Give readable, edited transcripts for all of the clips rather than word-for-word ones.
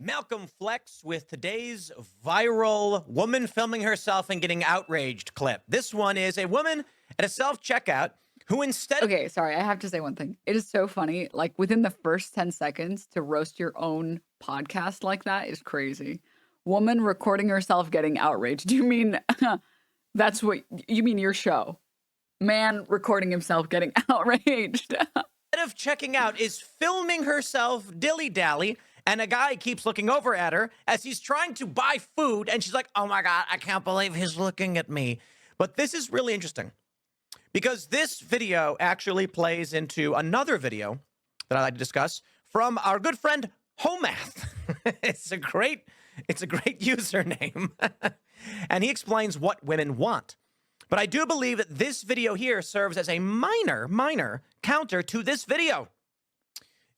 Malcolm Flex with today's viral woman filming herself and getting outraged clip. This one is a woman at a self-checkout who instead Okay, sorry, I have to say one thing. It is so funny. Like within the first 10 seconds to roast your own podcast like that is crazy. Woman recording herself getting outraged. Do you mean that's what you mean your show? Man recording himself getting outraged. of checking out is filming herself dilly-dally, and a guy keeps looking over at her as he's trying to buy food, and she's like, oh my God, I can't believe he's looking at me. But this is really interesting because this video actually plays into another video that I like to discuss from our good friend Hoe Math. It's a great username. And he explains what women want. But I do believe that this video here serves as a minor counter to this video.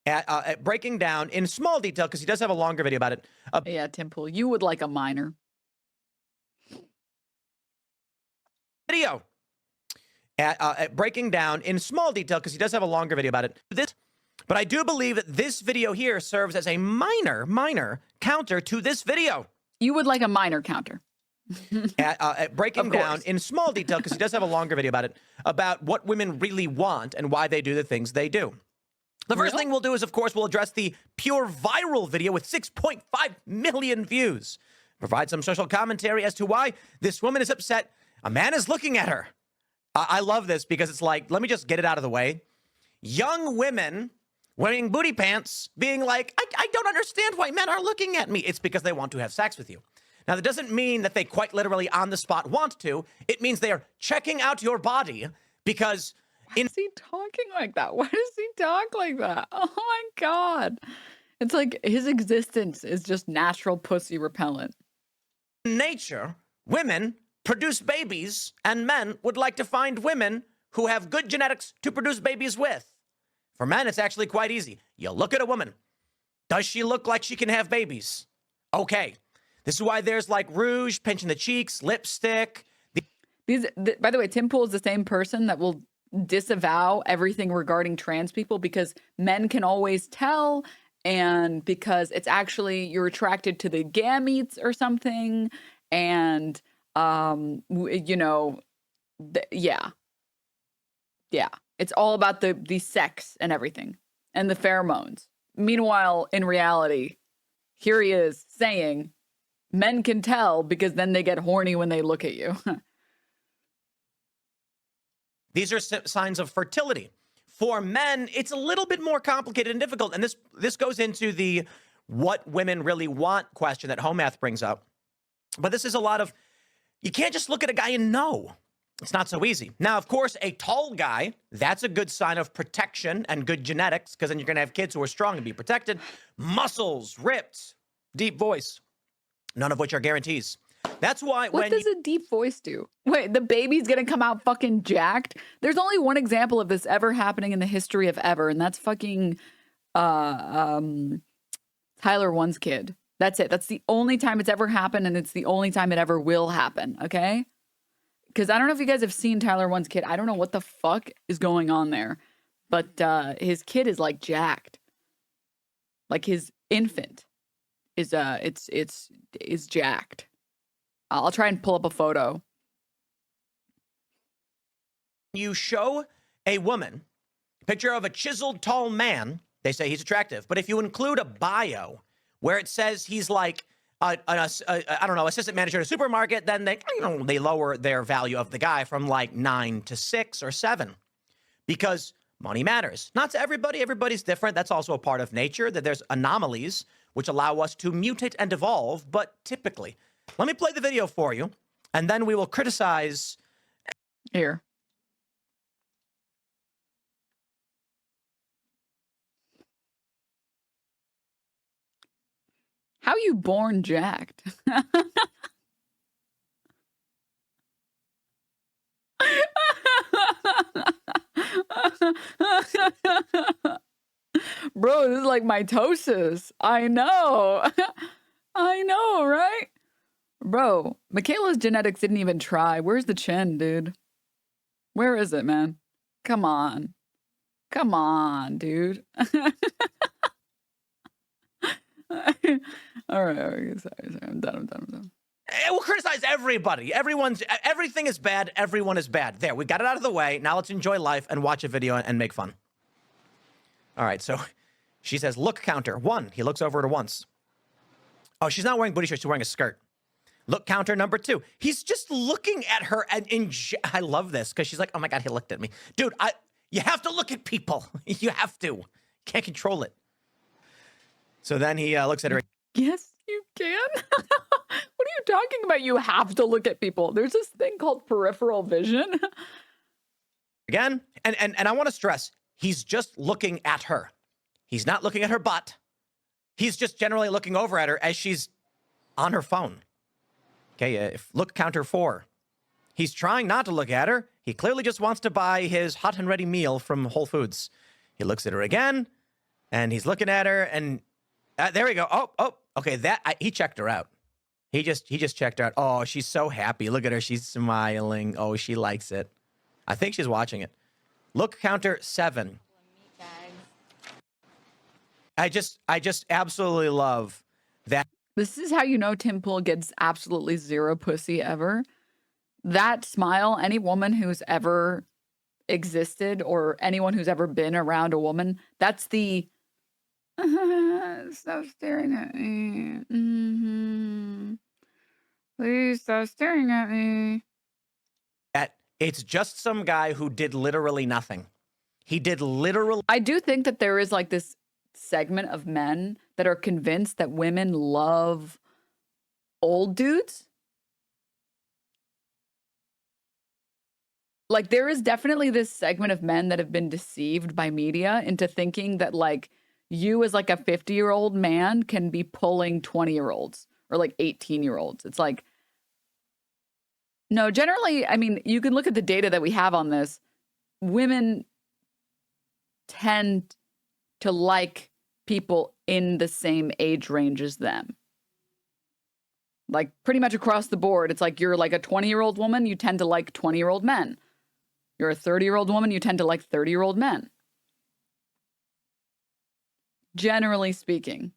At breaking down in small detail, because he does have a longer video about it. Yeah, Tim Pool, you would like a minor. Video. At breaking down in small detail, because he does have a longer video about it. But I do believe that this video here serves as a minor counter to this video. You would like a minor counter. At breaking down in small detail, because he does have a longer video about it, about what women really want and why they do the things they do. The first thing we'll do is, of course, we'll address the pure viral video with 6.5 million views. Provide some social commentary as to why this woman is upset. A man is looking at her. I love this because it's like, let me just get it out of the way. Young women wearing booty pants being like, I don't understand why men are looking at me. It's because they want to have sex with you. Now, that doesn't mean that they quite literally on the spot want to. It means they are checking out your body because... Why is he talking like that? Why does he talk like that? Oh my God. It's like his existence is just natural pussy repellent. In nature, women produce babies, and men would like to find women who have good genetics to produce babies with. For men, it's actually quite easy. You look at a woman. Does she look like she can have babies? Okay. This is why there's like rouge, pinching the cheeks, lipstick. By the way, Tim Pool is the same person that will disavow everything regarding trans people because men can always tell, and because it's actually you're attracted to the gametes or something, and you know, yeah, it's all about the sex and everything and the pheromones. Meanwhile, in reality, here he is saying men can tell because then they get horny when they look at you. These are signs of fertility. For men, it's a little bit more complicated and difficult. And this goes into the what women really want question that Hoe Math brings up. But this is a lot of, you can't just look at a guy and know. It's not so easy. Now, of course, a tall guy, that's a good sign of protection and good genetics, because then you're going to have kids who are strong and be protected. Muscles, ripped, deep voice, none of which are guarantees. That's why what does a deep voice do? Wait, the baby's gonna come out fucking jacked? There's only one example of this ever happening in the history of ever, and that's fucking Tyler One's kid. That's it. That's the only time it's ever happened, and it's the only time it ever will happen, okay? Because I don't know if you guys have seen Tyler One's kid. I don't know what the fuck is going on there. But his kid is like jacked. Like his infant is is jacked. I'll try and pull up a photo. You show a woman a picture of a chiseled tall man, they say he's attractive. But if you include a bio where it says he's like, I don't know, assistant manager at a supermarket, then they lower their value of the guy from like 9 to 6 or 7 because money matters. Not to everybody. Everybody's different. That's also a part of nature, that there's anomalies which allow us to mutate and evolve. But typically, let me play the video for you, and then we will criticize. Here. How you born jacked? Bro, this is like mitosis. I know. I know, right? Bro, Michaela's genetics didn't even try. Where's the chin, dude? Where is it, man? Come on. Come on, dude. All right. Sorry. I'm done. We'll criticize everybody. Everything is bad. Everyone is bad. There, we got it out of the way. Now let's enjoy life and watch a video and make fun. All right, so she says, look counter, 1. He looks over at her once. Oh, she's not wearing booty shorts. She's wearing a skirt. Look counter number 2. He's just looking at her, and I love this because she's like, oh my God, he looked at me. Dude, you have to look at people. You have to. You can't control it. So then he looks at her. Yes, you can. What are you talking about? You have to look at people. There's this thing called peripheral vision. Again, and I want to stress, he's just looking at her. He's not looking at her butt. He's just generally looking over at her as she's on her phone. Okay, look counter 4. He's trying not to look at her. He clearly just wants to buy his hot and ready meal from Whole Foods. He looks at her again, and he's looking at her, and there we go. Oh, okay, he checked her out. He just checked her out. Oh, she's so happy. Look at her. She's smiling. Oh, she likes it. I think she's watching it. Look counter 7. I just absolutely love that. This is how you know Tim Pool gets absolutely zero pussy ever. That smile, any woman who's ever existed or anyone who's ever been around a woman, that's the stop staring at me. Please stop staring at me. It's just some guy who did literally nothing. He did literally. I do think that there is like this segment of men that are convinced that women love old dudes. Like there is definitely this segment of men that have been deceived by media into thinking that like you as like a 50-year-old man can be pulling 20-year-olds or like 18-year-olds. It's like, no, generally, I mean, you can look at the data that we have on this. Women tend to like people in the same age range as them. Like pretty much across the board, it's like you're like a 20-year-old woman, you tend to like 20-year-old men. You're a 30-year-old woman, you tend to like 30-year-old men. Generally speaking.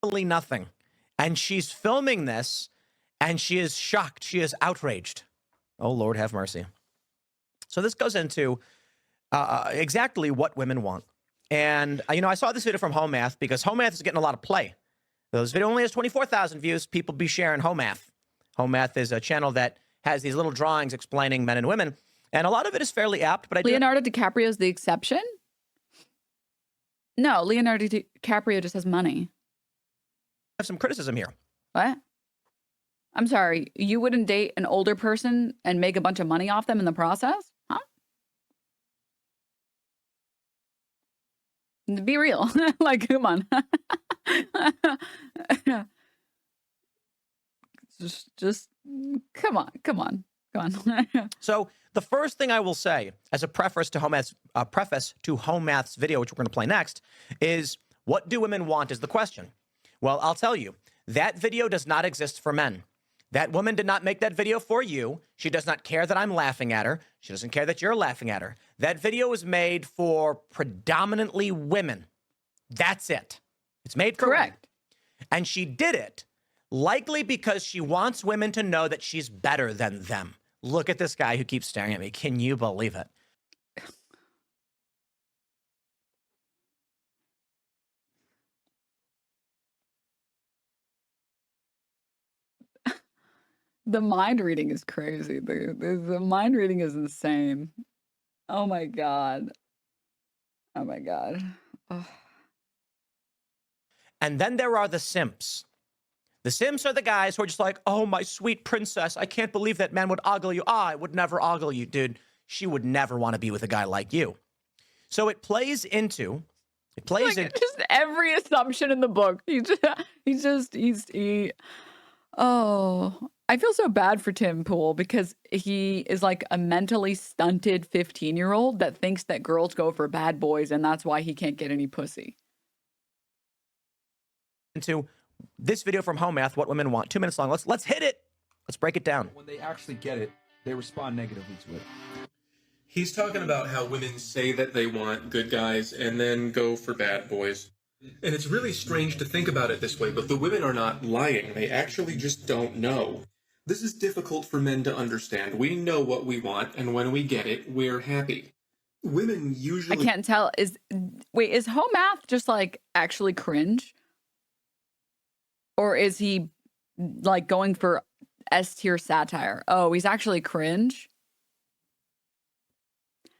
Literally nothing. And she's filming this, and she is shocked. She is outraged. Oh, Lord, have mercy. So this goes into exactly what women want. And, I saw this video from Hoe Math because Hoe Math is getting a lot of play. This video only has 24,000 views. People be sharing Hoe Math. Hoe Math is a channel that has these little drawings explaining men and women. And a lot of it is fairly apt, but Leonardo DiCaprio is the exception? No, Leonardo DiCaprio just has money. I have some criticism here. What? I'm sorry, you wouldn't date an older person and make a bunch of money off them in the process? Huh? Be real. Like, come on. just come on. So the first thing I will say as a preface to Hoe Math's video, which we're going to play next, is what do women want is the question. Well, I'll tell you, that video does not exist for men. That woman did not make that video for you. She does not care that I'm laughing at her. She doesn't care that you're laughing at her. That video was made for predominantly women. That's it. It's made for women. And she did it likely because she wants women to know that she's better than them. Look at this guy who keeps staring at me. Can you believe it? The mind reading is crazy, dude. The mind reading is insane. Oh my God. Ugh. And then there are the simps. The simps are the guys who are just like, oh, my sweet princess. I can't believe that man would ogle you. I would never ogle you, dude. She would never want to be with a guy like you. So it plays into just every assumption in the book. Oh, I feel so bad for Tim Pool because he is like a mentally stunted 15-year-old that thinks that girls go for bad boys and that's why he can't get any pussy. Into this video from Hoe Math, what women want. 2 minutes long. Let's hit it. Let's break it down. When they actually get it, they respond negatively to it. He's talking about how women say that they want good guys and then go for bad boys. And it's really strange to think about it this way, but the women are not lying. They actually just don't know. This is difficult for men to understand. We know what we want, and when we get it, we're happy. Women I usually... can't tell. Is Hoe Math just like actually cringe? Or is he like going for S tier satire? Oh, he's actually cringe?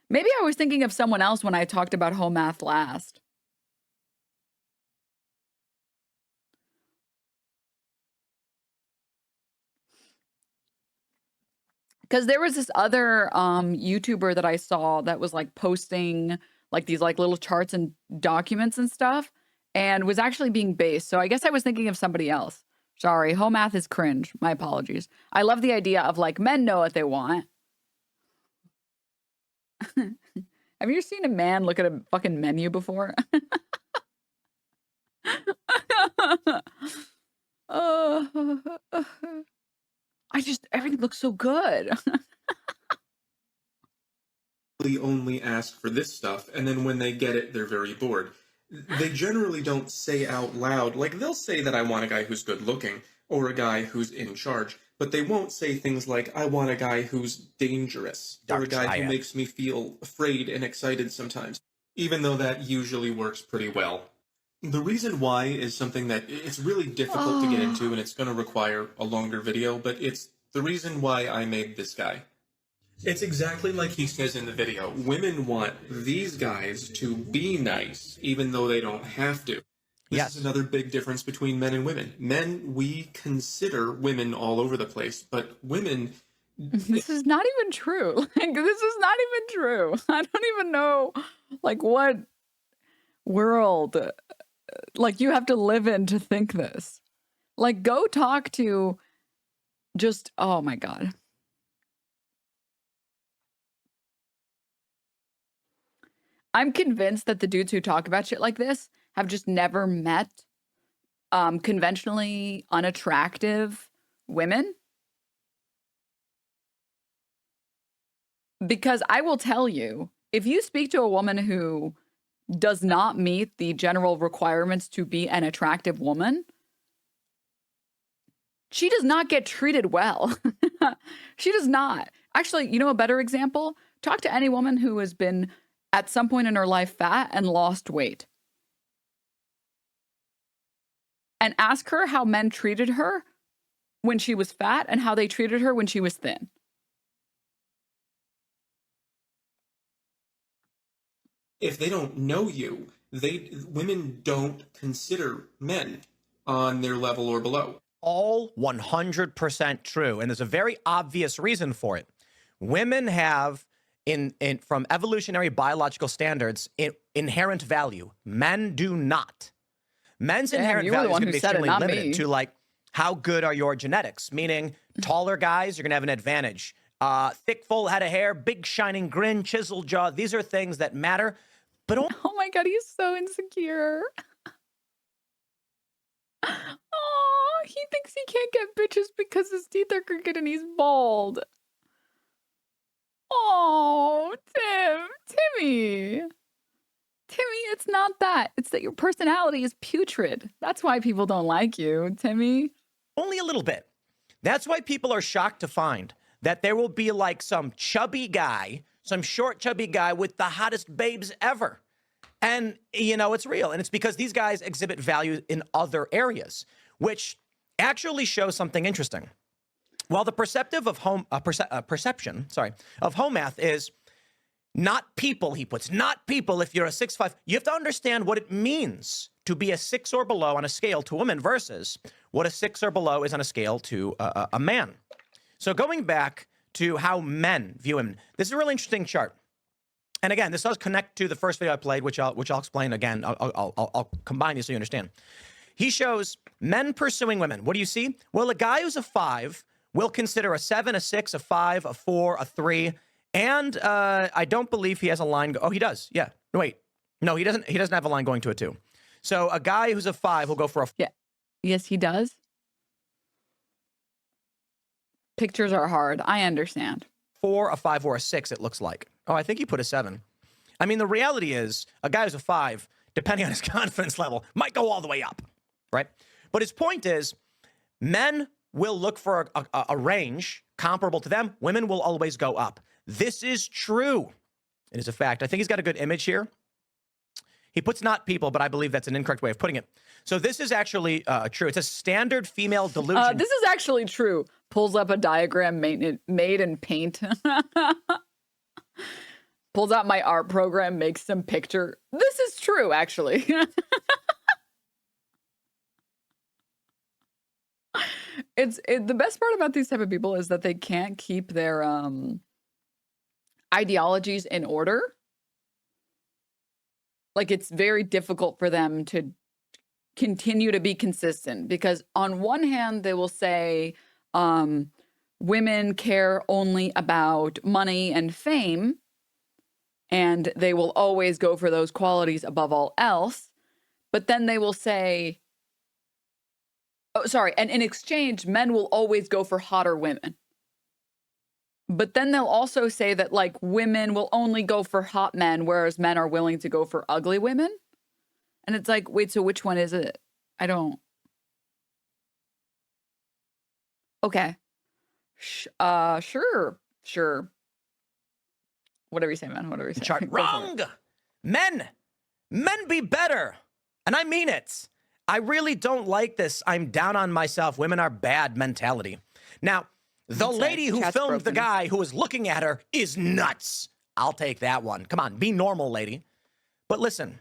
Maybe I was thinking of someone else when I talked about Hoe Math last. Because there was this other YouTuber that I saw that was like posting like these like little charts and documents and stuff and was actually being based. So I guess I was thinking of somebody else. Sorry, Hoe Math is cringe. My apologies. I love the idea of like men know what they want. Have you ever seen a man look at a fucking menu before? Everything looks so good. only ask for this stuff, and then when they get it, they're very bored. They generally don't say out loud, like they'll say that I want a guy who's good looking, or a guy who's in charge, but they won't say things like, I want a guy who's dangerous, or a guy who makes me feel afraid and excited sometimes, even though that usually works pretty well. The reason why is something that it's really difficult to get into, and it's going to require a longer video, but it's the reason why I made this guy. It's exactly like he says in the video. Women want these guys to be nice, even though they don't have to. This is another big difference between men and women. Men, we consider women all over the place, but women... This is not even true. Like, this is not even true. I don't even know, like, what world, like, you have to live in to think this. Like, go talk to just, oh my God. I'm convinced that the dudes who talk about shit like this have just never met conventionally unattractive women. Because I will tell you, if you speak to a woman who does not meet the general requirements to be an attractive woman, she does not get treated well. She does not. Actually, you know a better example? Talk to any woman who has been at some point in her life fat and lost weight. And ask her how men treated her when she was fat and how they treated her when she was thin. If they don't know you, women don't consider men on their level or below. All 100% true. And there's a very obvious reason for it. Women have, from evolutionary biological standards, inherent value. Men do not. Men's inherent value is going to be extremely limited to, like, how good are your genetics? Meaning, taller guys, you're going to have an advantage. Thick, full head of hair, big shining grin, chiseled jaw. These are things that matter. But oh my God, he's so insecure. Oh, he thinks he can't get bitches because his teeth are crooked and he's bald. Oh, Timmy, it's not that. It's that your personality is putrid. That's why people don't like you, Timmy. Only a little bit. That's why people are shocked to find that there will be like some chubby guy, some short chubby guy with the hottest babes ever. And, you know, it's real. And it's because these guys exhibit value in other areas, which actually shows something interesting. While the perception of Hoe Math is not people, he puts, not people if you're a 6'5", you have to understand what it means to be a 6 or below on a scale to a woman versus what a 6 or below is on a scale to a man. So going back to how men view women, this is a really interesting chart. And again, this does connect to the first video I played, which I'll explain again. I'll combine these so you understand. He shows men pursuing women. What do you see? Well, a guy who's a 5 will consider a 7, a 6, a 5, a 4, a 3, and I don't believe he has a line. Oh, he does. Yeah. Wait. No, he doesn't. He doesn't have a line going to a 2. So a guy who's a 5 will go for a. Yeah. Yes, he does. Pictures are hard. I understand. 4, a 5, or a 6. It looks like. Oh, I think he put a 7. I mean, the reality is, a guy who's a 5 depending on his confidence level, might go all the way up, right? But his point is, men will look for a range comparable to them. Women will always go up. This is true. It is a fact. I think he's got a good image here. He puts not people, but I believe that's an incorrect way of putting it. So this is actually true. It's a standard female delusion. This is actually true. Pulls up a diagram made in Paint. Pulls out my art program, makes some picture. This is true, actually. The best part about these type of people is that they can't keep their ideologies in order. Like, it's very difficult for them to continue to be consistent because on one hand, they will say women care only about money and fame, and they will always go for those qualities above all else. But then they will say, oh, sorry, and in exchange, men will always go for hotter women. But then they'll also say that, like, women will only go for hot men, whereas men are willing to go for ugly women. And it's like, wait, so which one is it? I don't. Okay. Sure. Whatever you say, man. Whatever you say. Chart. Wrong. Men be better. And I mean it. I really don't like this I'm down on myself, women are bad mentality. Now, the lady who filmed the guy who was looking at her is nuts. I'll take that one. Come on, be normal, lady. But listen,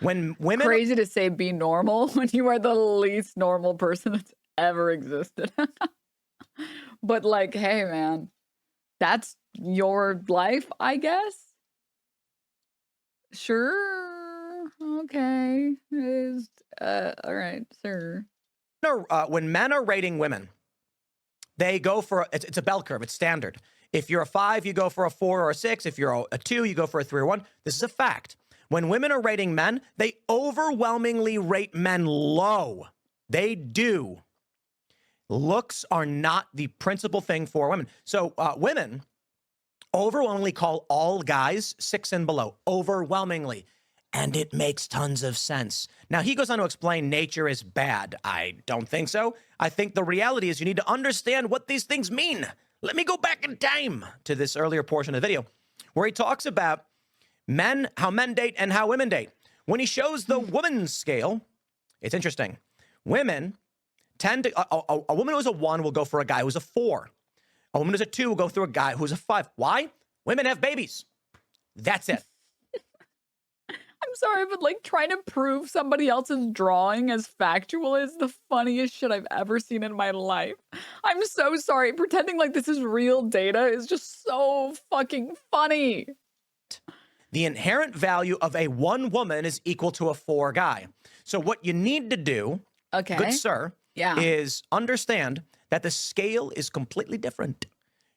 when women... Crazy to say be normal when you are the least normal person that's ever existed. But like, hey, man, that's your life, I guess. Sure. Okay. All right, sir. When men are rating women, they go for, it's a bell curve. It's standard. If you're a 5, you go for a 4 or a 6. If you're a 2, you go for a 3 or 1. This is a fact. When women are rating men, they overwhelmingly rate men low. They do. Looks are not the principal thing for women. So women overwhelmingly call all guys 6 and below. Overwhelmingly. And it makes tons of sense. Now, he goes on to explain nature is bad. I don't think so. I think the reality is you need to understand what these things mean. Let me go back in time to this earlier portion of the video where he talks about men, how men date and how women date. When he shows the woman's scale, it's interesting. Women tend to, a woman who's a 1 will go for a guy who's a 4. A woman who's a 2 will go through a guy who's a 5. Why? Women have babies. That's it. I'm sorry, but like trying to prove somebody else's drawing as factual is the funniest shit I've ever seen in my life. I'm so sorry. Pretending like this is real data is just so fucking funny. The inherent value of a 1 woman is equal to a 4 guy. So what you need to do, good sir, is understand that the scale is completely different.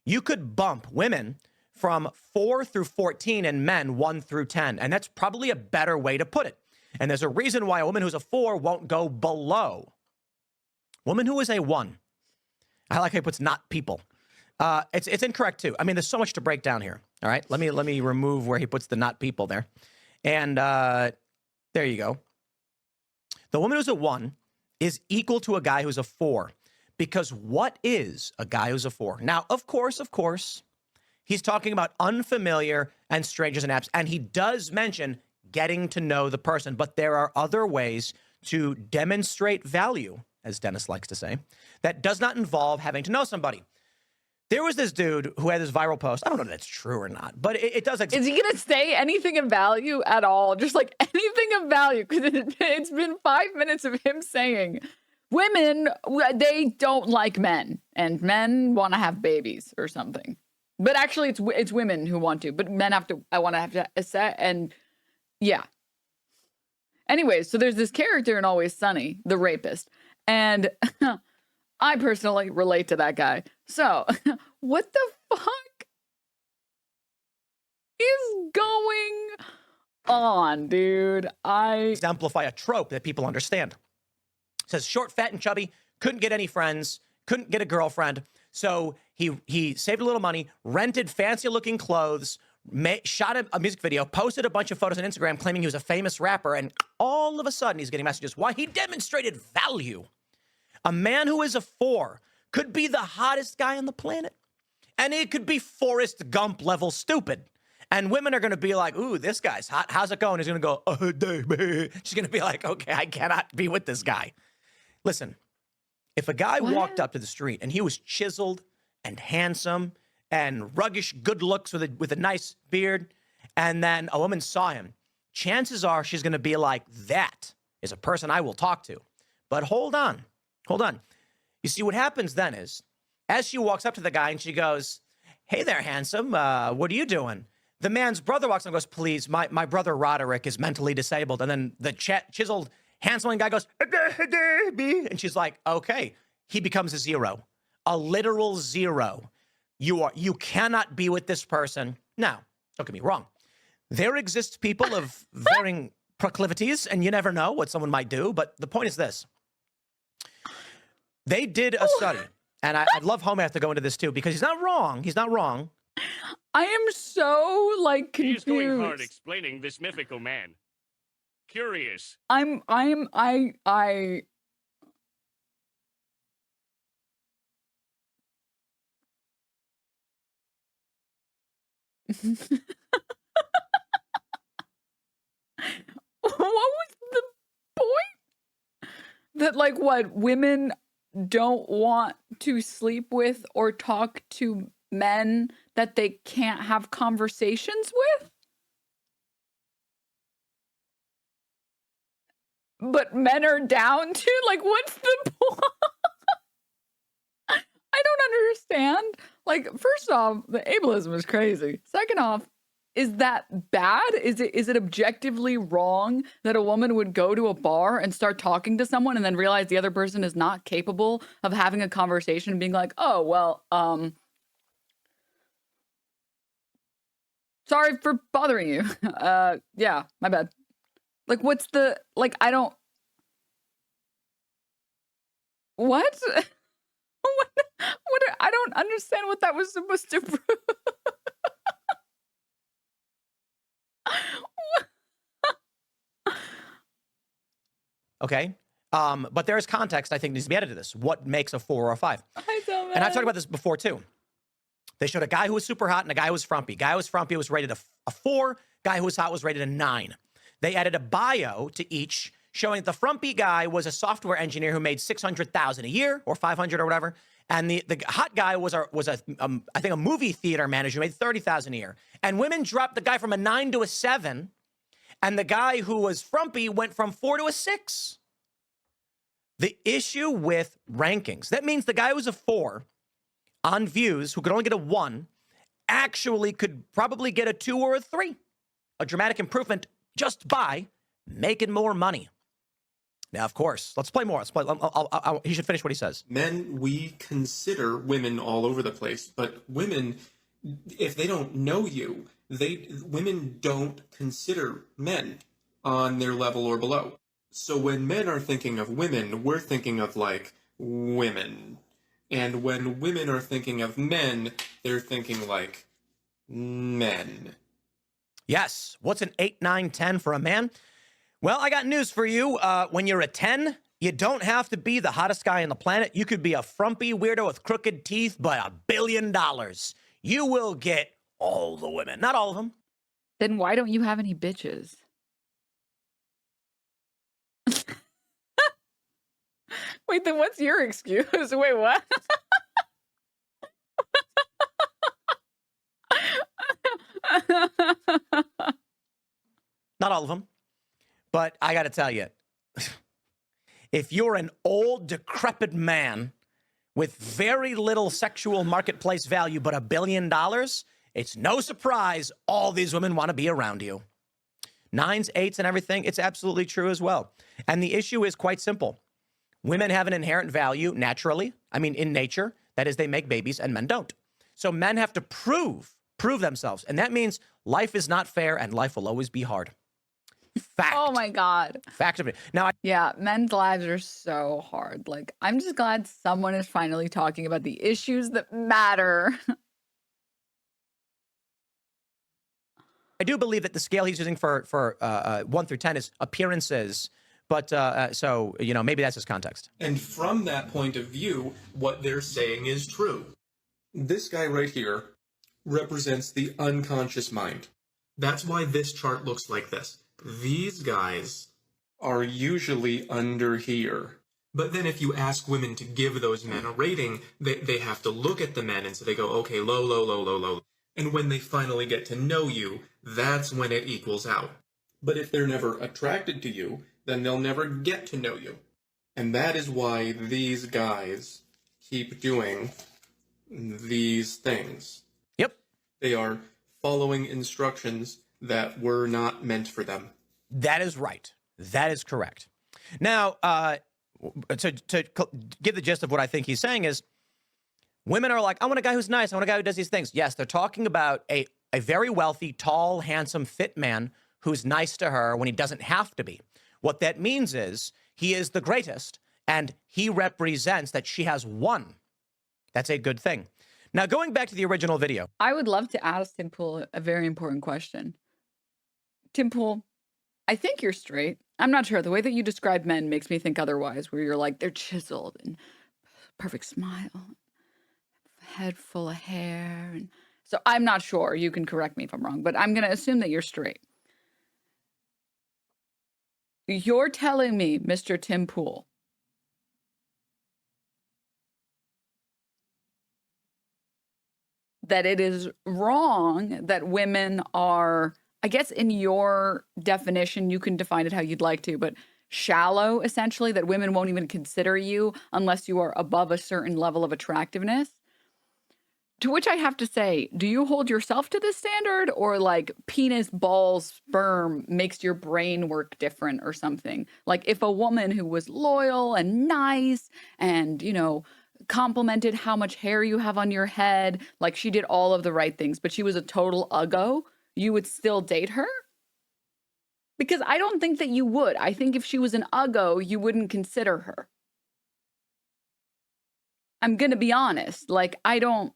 You could bump women from 4 through 14 and men 1 through 10. And that's probably a better way to put it. And there's a reason why a woman who's a 4 won't go below. Woman who is a 1. I like how he puts not people. It's incorrect too. I mean, there's so much to break down here. All right, let me remove where he puts the not people there. And there you go. The woman who's a 1 is equal to a guy who's a 4. Because what is a guy who's a 4? Now, of course, he's talking about unfamiliar and strangers and apps. And he does mention getting to know the person. But there are other ways to demonstrate value, as Dennis likes to say, that does not involve having to know somebody. There was this dude who had this viral post. I don't know if that's true or not, but it does exist. Is he going to say anything of value at all? Just like anything of value? Because it's been 5 minutes of him saying, women, they don't like men. And men want to have babies or something. But actually, it's women who want to. But men have to, I want to have to set. And yeah. Anyways, so there's this character in Always Sunny, the rapist. And I personally relate to that guy. So, what the fuck is going on, dude? Exemplify a trope that people understand. It says short, fat, and chubby, couldn't get any friends, couldn't get a girlfriend. So he saved a little money, rented fancy-looking clothes, shot a music video, posted a bunch of photos on Instagram claiming he was a famous rapper, and all of a sudden he's getting messages. Why? He demonstrated value. A man who is a 4 could be the hottest guy on the planet. And it could be Forrest Gump level stupid. And women are going to be like, ooh, this guy's hot. How's it going? He's going to go, she's going to be like, okay, I cannot be with this guy. Listen, if a guy walked up to the street and he was chiseled and handsome and ruggish good looks with a nice beard, and then a woman saw him, chances are she's going to be like, that is a person I will talk to. But hold on. You see, what happens then is, as she walks up to the guy and she goes, hey there, handsome, what are you doing? The man's brother walks up and goes, please, my brother Roderick is mentally disabled. And then the chiseled, handsome guy goes, and she's like, okay. He becomes a 0, a literal 0. You cannot be with this person. Now, don't get me wrong. There exist people of varying proclivities, and you never know what someone might do. But the point is this. They did a study, and I'd love Hoe Math to go into this too, because he's not wrong. He's not wrong. I am so, like, confused. He's going hard explaining this mythical man. Curious. I What was the point? That, like, what, women don't want to sleep with or talk to men that they can't have conversations with? But men are down to? Like, what's the point? I don't understand. Like, first off, the ableism is crazy. Second off, is that bad? Is it objectively wrong that a woman would go to a bar and start talking to someone and then realize the other person is not capable of having a conversation and being like, oh, well, sorry for bothering you. Yeah, my bad. Like, what's the, like, I don't, what? What, I don't understand what that was supposed to prove. Okay. But there's context I think needs to be added to this. What makes a 4 or a 5? And I've talked about this before too. They showed a guy who was super hot and a guy who was frumpy. Guy who was frumpy was rated a 4. Guy who was hot was rated a 9. They added a bio to each, showing that the frumpy guy was a software engineer who made $600,000 a year or 500 or whatever. And the hot guy was I think a movie theater manager who made $30,000 a year. And women dropped the guy from a 9 to a 7. And the guy who was frumpy went from 4 to a 6. The issue with rankings, that means the guy who was a 4 on views, who could only get a 1, actually could probably get a 2 or a 3. A dramatic improvement just by making more money. Now, of course, let's play more. Let's play. He should finish what he says. Men, we consider women all over the place, but women, if they don't know you, women don't consider men on their level or below. So when men are thinking of women, we're thinking of, like, women. And when women are thinking of men, they're thinking like men. Yes. What's an 8, 9, 10 for a man? Well, I got news for you. When you're a 10, you don't have to be the hottest guy on the planet. You could be a frumpy weirdo with crooked teeth, but $1 billion. You will get all the women. Not all of them. Then why don't you have any bitches? Wait, then what's your excuse? Wait, what? Not all of them. But I got to tell you, if you're an old, decrepit man with very little sexual marketplace value but $1 billion, it's no surprise all these women want to be around you. 9s, 8s, and everything, it's absolutely true as well. And the issue is quite simple. Women have an inherent value naturally, in nature. That is, they make babies and men don't. So men have to prove themselves. And that means life is not fair and life will always be hard. Fact. Oh my God. Fact of it. Now, yeah, men's lives are so hard. Like, I'm just glad someone is finally talking about the issues that matter. I do believe that the scale he's using for 1 through 10 is appearances, but so, you know, maybe that's his context. And from that point of view, what they're saying is true. This guy right here represents the unconscious mind. That's why this chart looks like this. These guys are usually under here. But then if you ask women to give those men a rating, they have to look at the men, and so they go, okay, low, low, low, low, low. And when they finally get to know you, that's when it equals out. But if they're never attracted to you, then they'll never get to know you. And that is why these guys keep doing these things. Yep. They are following instructions that were not meant for them. That is right. That is correct. Now, to give the gist of what I think he's saying is, women are like, I want a guy who's nice. I want a guy who does these things. Yes, they're talking about a very wealthy, tall, handsome, fit man who's nice to her when he doesn't have to be. What that means is he is the greatest, and he represents that she has won. That's a good thing. Now, going back to the original video. I would love to ask Tim Pool a very important question. Tim Pool, I think you're straight. I'm not sure. The way that you describe men makes me think otherwise, where you're like, they're chiseled and perfect smile, head full of hair. And so I'm not sure. You can correct me if I'm wrong, but I'm going to assume that you're straight. You're telling me, Mr. Tim Pool, that it is wrong that women are, I guess in your definition, you can define it how you'd like to, but shallow, essentially, that women won't even consider you unless you are above a certain level of attractiveness. To which I have to say, do you hold yourself to this standard, or like penis, balls, sperm makes your brain work different or something? Like if a woman who was loyal and nice and, you know, complimented how much hair you have on your head, like she did all of the right things, but she was a total uggo, you would still date her? Because I don't think that you would. I think if she was an uggo, you wouldn't consider her. I'm going to be honest. Like, I don't.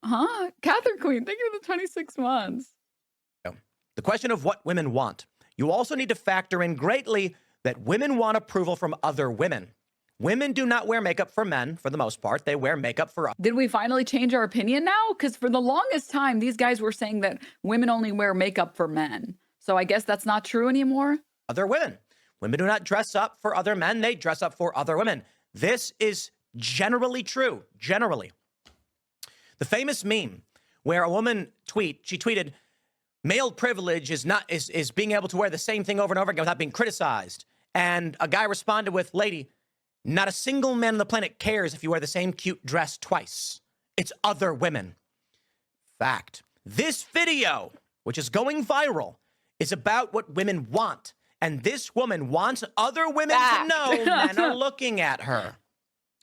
Huh? Catherine Queen, thank you for the 26 months. The question of what women want. You also need to factor in greatly that women want approval from other women. Women do not wear makeup for men, for the most part. They wear makeup for others. Did we finally change our opinion now? Because for the longest time, these guys were saying that women only wear makeup for men. So I guess that's not true anymore. Other women. Women do not dress up for other men. They dress up for other women. This is generally true. Generally. The famous meme where a woman tweeted, male privilege is being able to wear the same thing over and over again without being criticized. And a guy responded with, lady, not a single man on the planet cares if you wear the same cute dress twice. It's other women. Fact. This video, which is going viral, is about what women want. And this woman wants other women to know men are looking at her.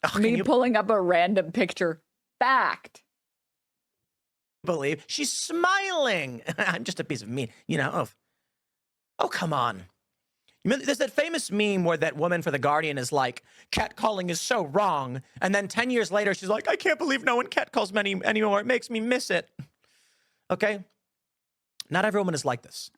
Oh, Me pulling up a random picture. Fact. Believe she's smiling. I'm just a piece of meat, you know. Oh, come on. There's that famous meme where that woman for The Guardian is like, catcalling is so wrong. And then 10 years later, she's like, I can't believe no one catcalls me anymore. It makes me miss it. Okay? Not every woman is like this.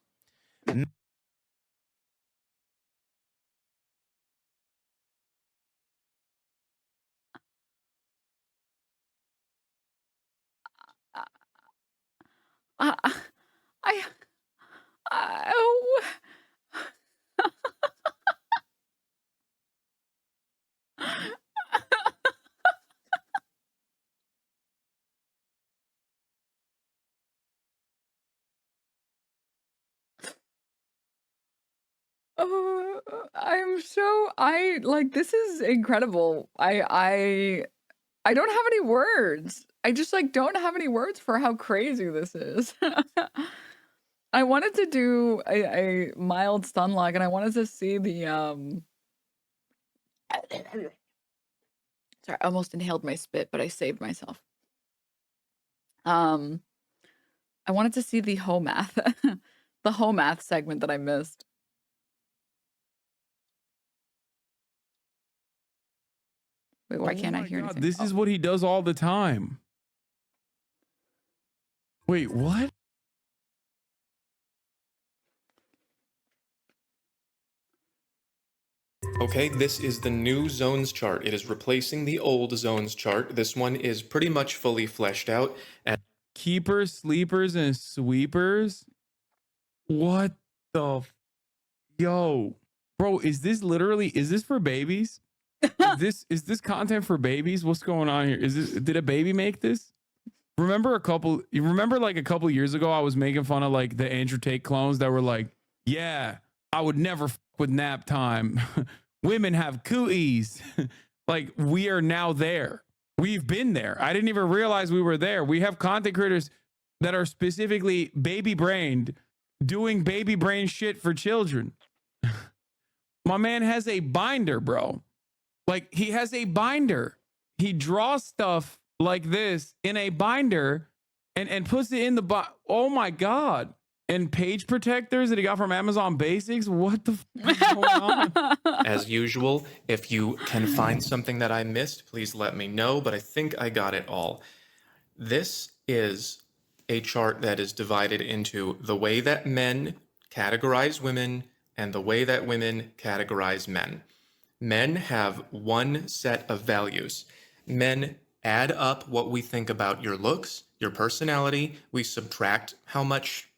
Oh. This is incredible. I don't have any words. I just like don't have any words for how crazy this is. I wanted to do a mild stun lock, and I wanted to see the sorry, I almost inhaled my spit, but I saved myself. I wanted to see the Hoe Math, the Hoe Math segment that I missed. Wait, why Oh can't I my hear God, anything? this Oh. is what he does all the time. Wait, what? Okay, this is the new zones chart. It is replacing the old zones chart. This one is pretty much fully fleshed out. And Keepers, sleepers, and sweepers? What the yo, bro, is this for babies? Is this content for babies? What's going on here? Did a baby make this? You remember like a couple years ago I was making fun of like the Andrew Tate clones that were like, yeah, I would never f with nap time. Women have cooties. Like, we are now there. We've been there. I didn't even realize we were there. We have content creators that are specifically baby brained, doing baby brain shit for children. My man has a binder, bro. Like, he has a binder. He draws stuff like this in a binder and puts it in the oh my God. And page protectors that he got from Amazon Basics. What the f is going on? as usual, if you can find something that I missed, please let me know, but I think I got it all. This is a chart that is divided into the way that men categorize women and the way that women categorize men. Men have one set of values. Men add up what we think about your looks, your personality. We subtract how much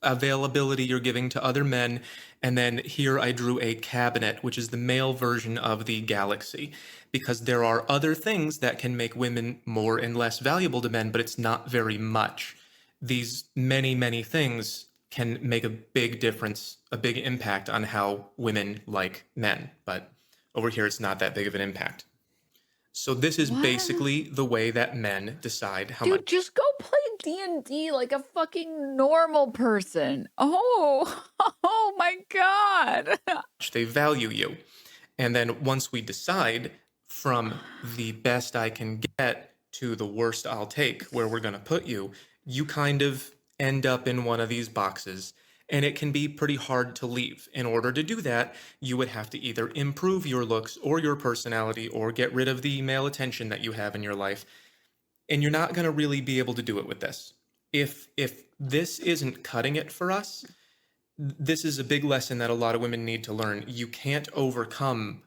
availability you're giving to other men. And then here I drew a cabinet, which is the male version of the galaxy, because there are other things that can make women more and less valuable to men, but it's not very much. These many, many things can make a big difference, a big impact on how women like men. But over here, it's not that big of an impact. So this is basically the way that men decide how Dude, much just go play D&D like a fucking normal person. Oh, oh my God. they value you. And then once we decide from the best I can get to the worst I'll take where we're going to put you, you kind of end up in one of these boxes. And it can be pretty hard to leave. In order to do that, you would have to either improve your looks or your personality or get rid of the male attention that you have in your life. And you're not going to really be able to do it with this. If this isn't cutting it for us, this is a big lesson that a lot of women need to learn. You can't overcome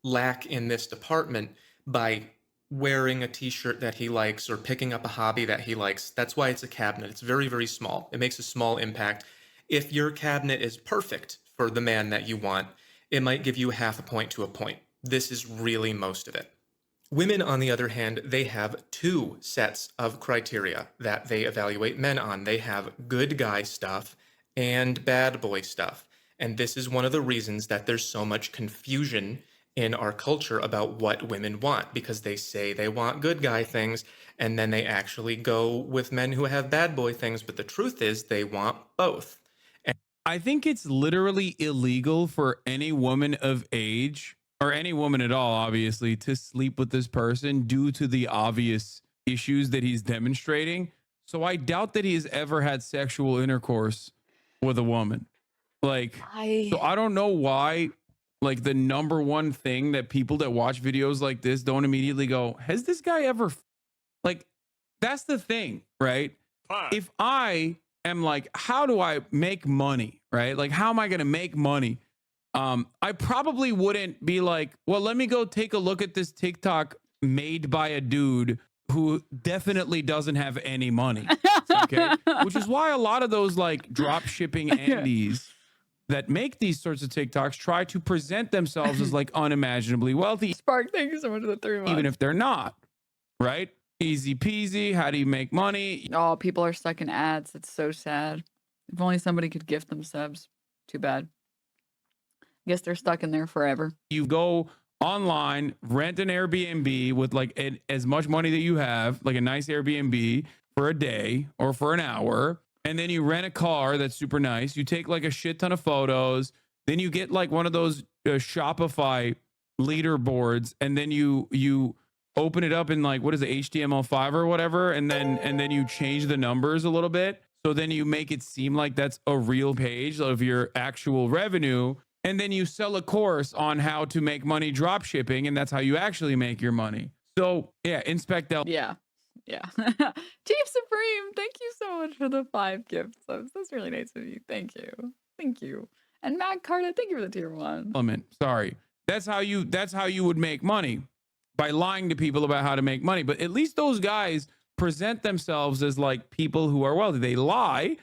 lack in this department by wearing a t-shirt that he likes or picking up a hobby that he likes. That's why it's a cabinet. It's very, very small. It makes a small impact. If your cabinet is perfect for the man that you want, it might give you half a point to a point. This is really most of it. Women, on the other hand, they have two sets of criteria that they evaluate men on. They have good guy stuff and bad boy stuff. And this is one of the reasons that there's so much confusion in our culture about what women want, because they say they want good guy things and then they actually go with men who have bad boy things. But the truth is they want both. I think it's literally illegal for any woman of age, or any woman at all, obviously, to sleep with this person due to the obvious issues that he's demonstrating. So I doubt that he has ever had sexual intercourse with a woman. Like, so I don't know why, like, the number one thing that people that watch videos like this don't immediately go, has this guy ever, like, that's the thing, right? Fine. If I am like, how do I make money, right? Like, how am I going to make money? I probably wouldn't be like, well, let me go take a look at this TikTok made by a dude who definitely doesn't have any money. Okay. Which is why a lot of those like drop shipping Andes that make these sorts of TikToks try to present themselves as like unimaginably wealthy, Spark, thank you so much for the 3 months. even if they're not, right? Easy peasy. How do you make money? Oh, people are stuck in ads. It's so sad. If only somebody could gift them subs. Too bad. Guess they're stuck in there forever. You go online, rent an Airbnb with like as much money that you have, like a nice Airbnb for a day or for an hour. And then you rent a car that's super nice. You take like a shit ton of photos. Then you get like one of those Shopify leaderboards. And then you open it up in like, what is it, HTML5 or whatever. And then you change the numbers a little bit. So then you make it seem like that's a real page of your actual revenue. and then you sell a course on how to make money drop shipping, and that's how you actually make your money. So yeah, inspect L. Yeah. Yeah. Chief Supreme, thank you so much for the 5 gift subs. That's really nice of you. Thank you. Thank you. And Matt Carter, thank you for the tier 1. Element. Sorry. That's how you would make money, by lying to people about how to make money. But at least those guys present themselves as like people who are wealthy. They lie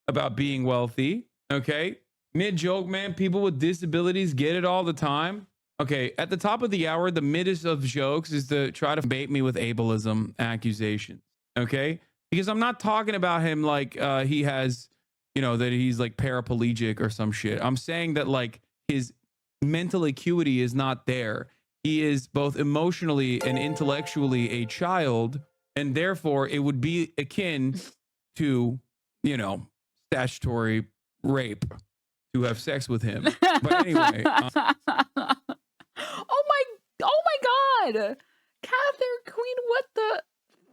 about being wealthy. Okay. Mid joke, man. People with disabilities get it all the time. Okay. At the top of the hour, the middest of jokes is to try to bait me with ableism accusations. Okay. Because I'm not talking about him like he has, you know, that he's like paraplegic or some shit. I'm saying that like his mental acuity is not there. He is both emotionally and intellectually a child, and therefore it would be akin to, you know, statutory rape to have sex with him. But anyway, oh my God, Catherine Queen, what the?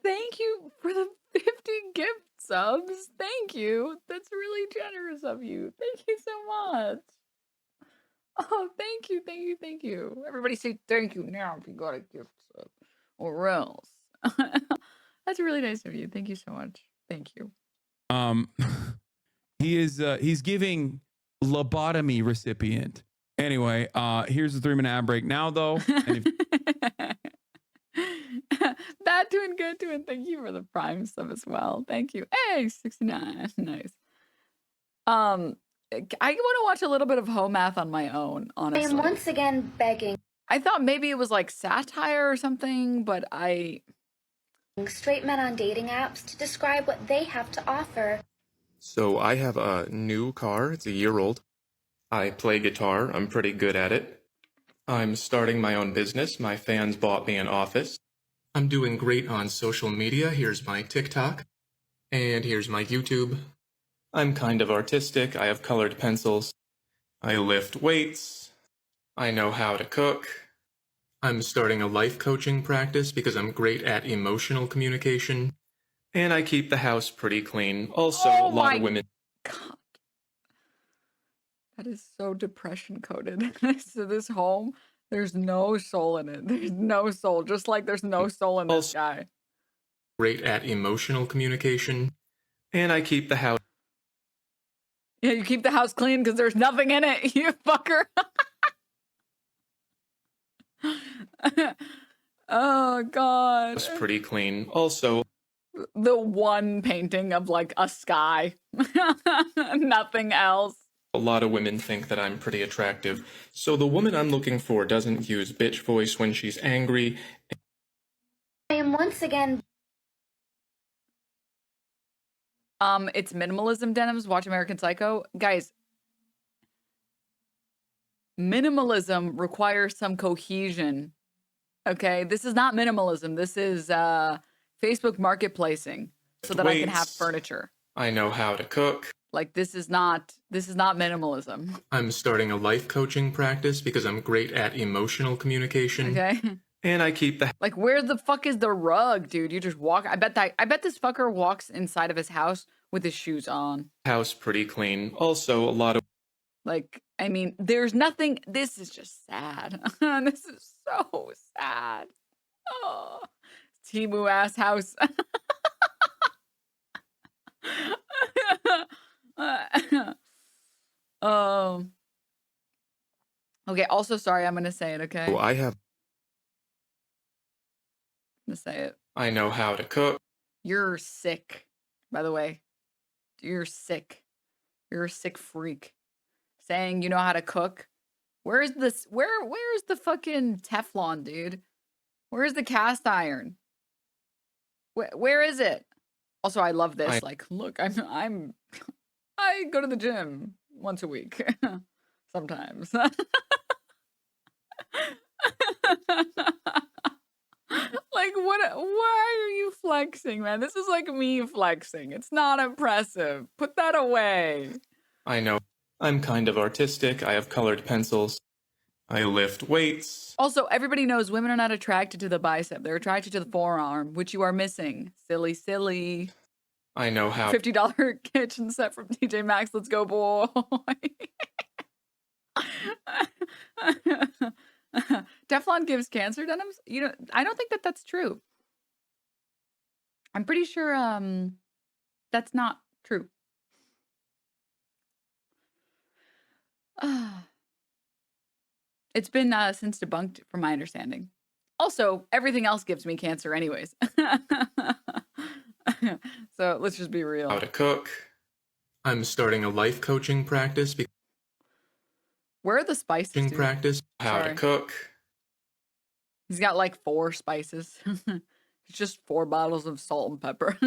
Thank you for the 50 gift subs. Thank you. That's really generous of you. Thank you so much. Oh, thank you, thank you, thank you. Everybody say thank you now if you got a gift sub, or else. That's really nice of you. Thank you so much. Thank you. he's giving lobotomy recipient. Anyway, here's the 3-minute ad break now, though. And Bad doing good doing. Thank you for the Prime sub as well. Thank you. Hey, 69. Nice. I want to watch a little bit of Hoe Math on my own, honestly. I am once again begging I thought maybe it was like satire or something, but straight men on dating apps to describe what they have to offer. So I have a new car. It's a year old. I play guitar. I'm pretty good at it. I'm starting my own business. My fans bought me an office. I'm doing great on social media. Here's my TikTok. And here's my YouTube. I'm kind of artistic. I have colored pencils. I lift weights. I know how to cook. I'm starting a life coaching practice because I'm great at emotional communication. And I keep the house pretty clean. Also, a lot of women... God. That is so depression coded. So this home, there's no soul in it. There's no soul. Just like there's no soul in this guy. Great at emotional communication. And I keep the house... Yeah, you keep the house clean because there's nothing in it, you fucker. Oh, God. It's pretty clean. Also... The one painting of like a sky. Nothing else. A lot of women think that I'm pretty attractive. So the woman I'm looking for doesn't use bitch voice when she's angry. I am once again It's minimalism, Denims. Watch American Psycho. Guys, minimalism requires some cohesion. Okay? This is not minimalism. This is Facebook marketplacing so that I can have furniture. I know how to cook. Like this is not minimalism. I'm starting a life coaching practice because I'm great at emotional communication. Okay? And I keep the... Like where the fuck is the rug, dude? You just walk. I bet this fucker walks inside of his house with his shoes on. House pretty clean. Also, a lot of... Like, I mean, there's nothing. This is just sad. This is so sad. Oh, Timu ass house. Okay. Also, sorry. I'm gonna say it. Okay. Oh, I have... I'm gonna say it. I know how to cook. You're sick. By the way, you're sick. You're a sick freak. Saying you know how to cook. Where's this? Where's the fucking Teflon, dude? Where's the cast iron? Where is it? Also, I love this. Like, look, I go to the gym once a week, sometimes. Like, why are you flexing, man? This is like me flexing. It's not impressive. Put that away. I know. I'm kind of artistic. I have colored pencils. I lift weights. Also, everybody knows women are not attracted to the bicep. They're attracted to the forearm, which you are missing. Silly, silly. I know how. $50 kitchen set from TJ Maxx. Let's go, boy. Teflon gives cancer, Denims? You know, I don't think that that's true. I'm pretty sure that's not true. It's been since debunked from my understanding. Also, everything else gives me cancer anyways. So let's just be real. How to cook. I'm starting a life coaching practice. Where are the spices? Dude? Practice. How Sorry. to cook. He's got like 4 spices. It's just 4 bottles of salt and pepper.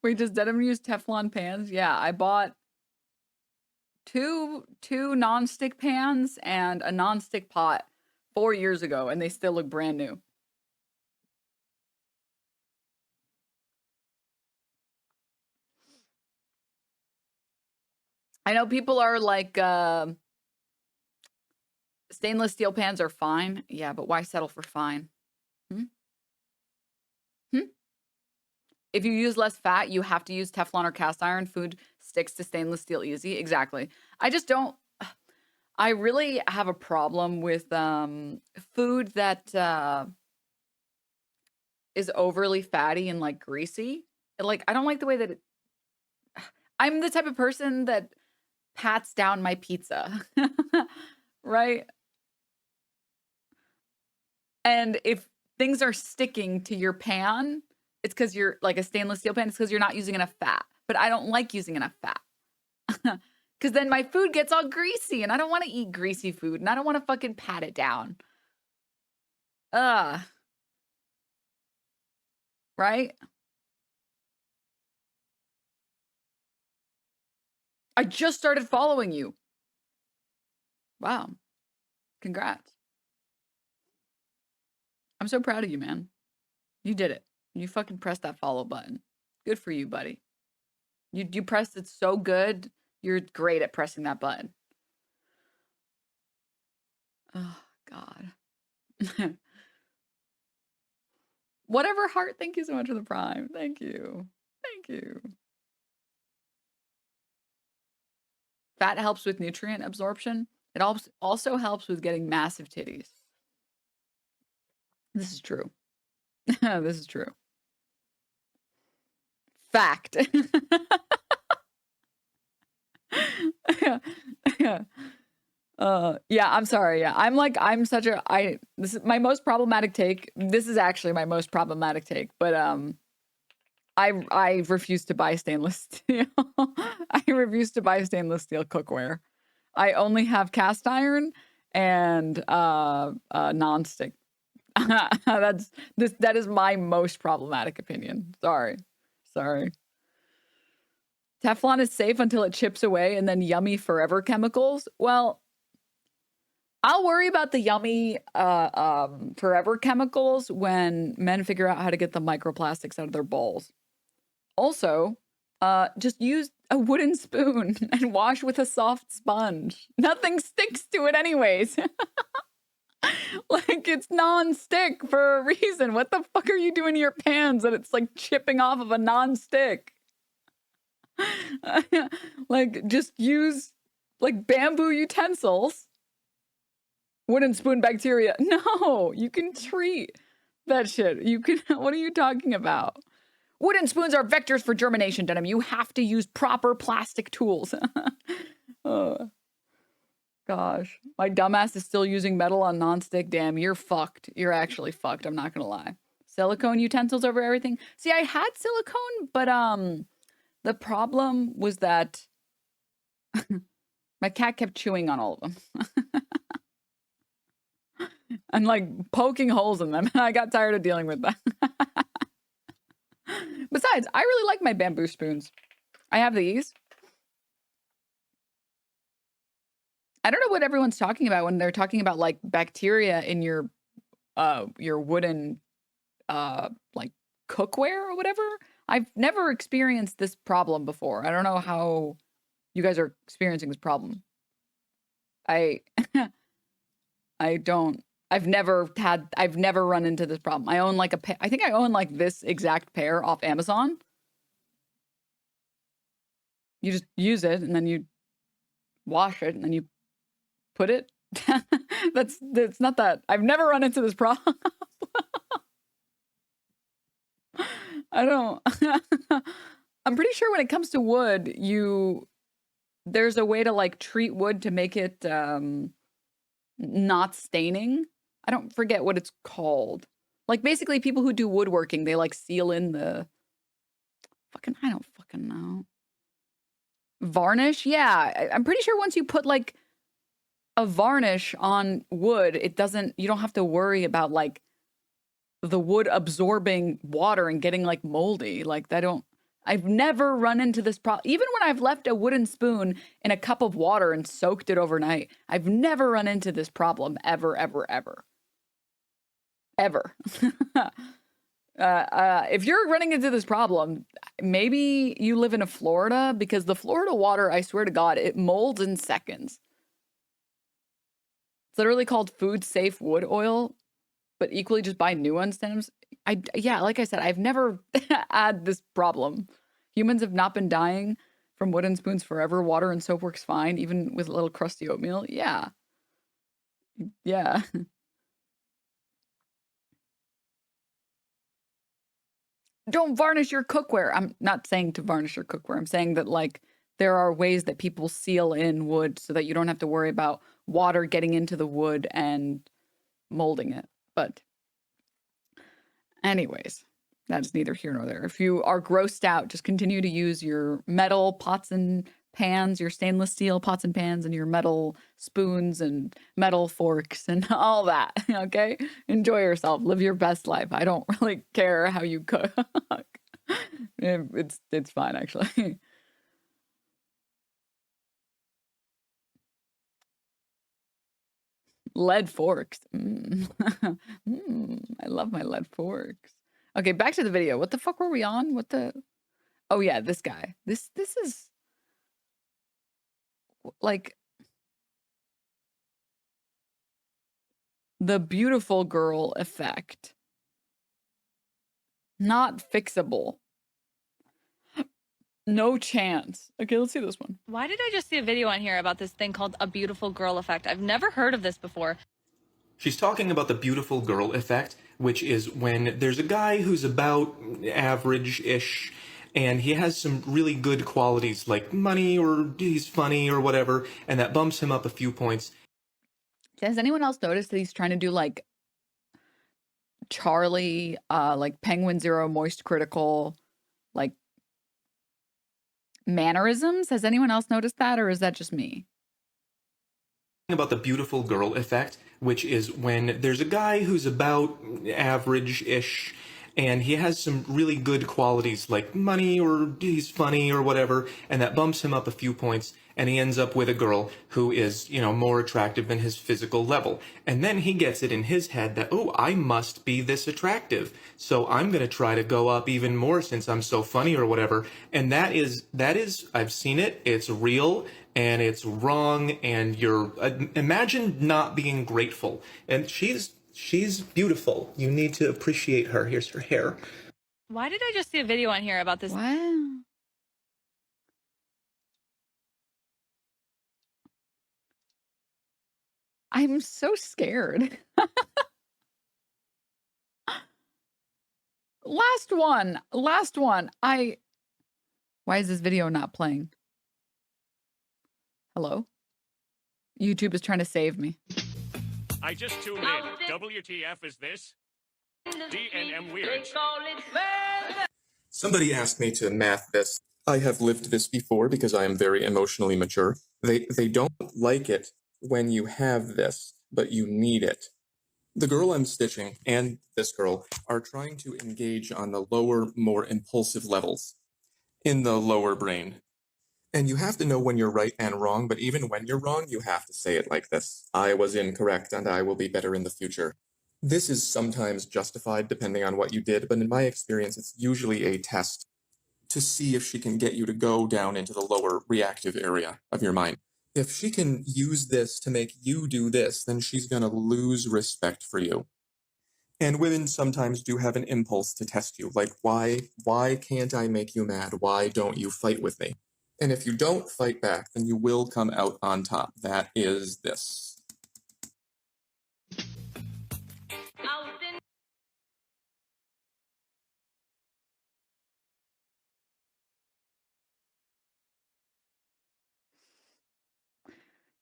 Wait, does Denim use Teflon pans? Yeah, I bought two non-stick pans and a non-stick pot 4 years ago, and they still look brand new. I know people are like, stainless steel pans are fine. Yeah, but why settle for fine? If you use less fat, you have to use Teflon or cast iron. Food sticks to stainless steel easy. Exactly. I just don't. I really have a problem with food that is overly fatty and like greasy. Like, I don't like the way that I'm the type of person that pats down my pizza, right? And if things are sticking to your pan, it's because you're like a stainless steel pan. It's because you're not using enough fat. But I don't like using enough fat. Because then my food gets all greasy and I don't want to eat greasy food and I don't want to fucking pat it down. Right? I just started following you. Wow. Congrats. I'm so proud of you, man. You did it. You fucking pressed that follow button. Good for you, buddy. You pressed it so good. You're great at pressing that button. Oh, God. Whatever heart, thank you so much for the prime. Thank you. Thank you. Fat helps with nutrient absorption. It also helps with getting massive titties. This is true. This is true. Fact. Yeah, I'm sorry. Yeah, this is my most problematic take. This is actually my most problematic take, but I refuse to buy stainless steel. I refuse to buy stainless steel cookware. I only have cast iron and non-stick. That is my most problematic opinion. Sorry. Teflon is safe until it chips away and then yummy forever chemicals. Well, I'll worry about the yummy forever chemicals when men figure out how to get the microplastics out of their bowls. Also, just use a wooden spoon and wash with a soft sponge. Nothing sticks to it anyways. Like, it's non-stick for a reason. What the fuck are you doing to your pans that it's like chipping off of a non-stick? Like, just use like bamboo utensils. Wooden spoon bacteria. No, you can treat that shit. You can. What are you talking about? Wooden spoons are vectors for germination, Denim. You have to use proper plastic tools. Oh, gosh. My dumbass is still using metal on nonstick. Damn, you're fucked. You're actually fucked. I'm not gonna lie. Silicone utensils over everything. See, I had silicone, but the problem was that my cat kept chewing on all of them. And like poking holes in them. And I got tired of dealing with that. Besides, I really like my bamboo spoons. I have these. I don't know what everyone's talking about when they're talking about like bacteria in your wooden like cookware or whatever. I've never experienced this problem before. I don't know how you guys are experiencing this problem. I've never run into this problem. I own like I think I own like this exact pair off Amazon. You just use it and then you wash it and then you put it. That's not that. I've never run into this problem. I don't. I'm pretty sure when it comes to wood, there's a way to like treat wood to make it not staining. I don't forget what it's called. Like basically people who do woodworking, they like seal in the I don't fucking know. Varnish? Yeah, I'm pretty sure once you put like a varnish on wood, you don't have to worry about like the wood absorbing water and getting like moldy. Like I've never run into this problem. Even when I've left a wooden spoon in a cup of water and soaked it overnight, I've never run into this problem ever, ever, ever. Ever. If you're running into this problem, maybe you live in Florida, because the Florida water, I swear to God, it molds in seconds. It's literally called food safe wood oil, but equally just buy new ones, Denims. Yeah, like I said, I've never had this problem. Humans have not been dying from wooden spoons forever. Water and soap works fine, even with a little crusty oatmeal. Yeah. Yeah. Don't varnish your cookware. I'm not saying to varnish your cookware. I'm saying that like there are ways that people seal in wood so that you don't have to worry about water getting into the wood and molding it. But anyways, that's neither here nor there. If you are grossed out, just continue to use your metal pots and pans, your stainless steel pots and pans, and your metal spoons and metal forks and all that. Okay? Enjoy yourself. Live your best life. I don't really care how you cook. It's fine, actually. Lead forks. I love my lead forks. Okay, back to the video. What the fuck were we on? Oh yeah, this guy. This is like the beautiful girl effect. Not fixable. No chance. Okay, let's see this one. Why did I just see a video on here about this thing called a beautiful girl effect? I've never heard of this before. She's talking about the beautiful girl effect, which is when there's a guy who's about average-ish, and he has some really good qualities like money or he's funny or whatever, and that bumps him up a few points. Has anyone else noticed that he's trying to do like Charlie, like Penguin Zero Moist Critical, like mannerisms? Has anyone else noticed that, or is that just me? About the beautiful girl effect, which is when there's a guy who's about average-ish, and he has some really good qualities like money or he's funny or whatever, and that bumps him up a few points, and he ends up with a girl who is, more attractive than his physical level. And then he gets it in his head that, oh, I must be this attractive, so I'm going to try to go up even more since I'm so funny or whatever. And that is, I've seen it, it's real, and it's wrong, and imagine not being grateful. And she's beautiful. You need to appreciate her. Here's her hair. Why did I just see a video on here about this? What? I'm so scared. Last one. Why is this video not playing? Hello? YouTube is trying to save me. I just tuned in. WTF is this? DNM weird. Somebody asked me to math this. I have lived this before because I am very emotionally mature. They don't like it when you have this, but you need it. The girl I'm stitching and this girl are trying to engage on the lower, more impulsive levels in the lower brain. And you have to know when you're right and wrong, but even when you're wrong, you have to say it like this. I was incorrect and I will be better in the future. This is sometimes justified depending on what you did, but in my experience, it's usually a test to see if she can get you to go down into the lower reactive area of your mind. If she can use this to make you do this, then she's going to lose respect for you. And women sometimes do have an impulse to test you, like, why can't I make you mad? Why don't you fight with me? And if you don't fight back, then you will come out on top. That is this.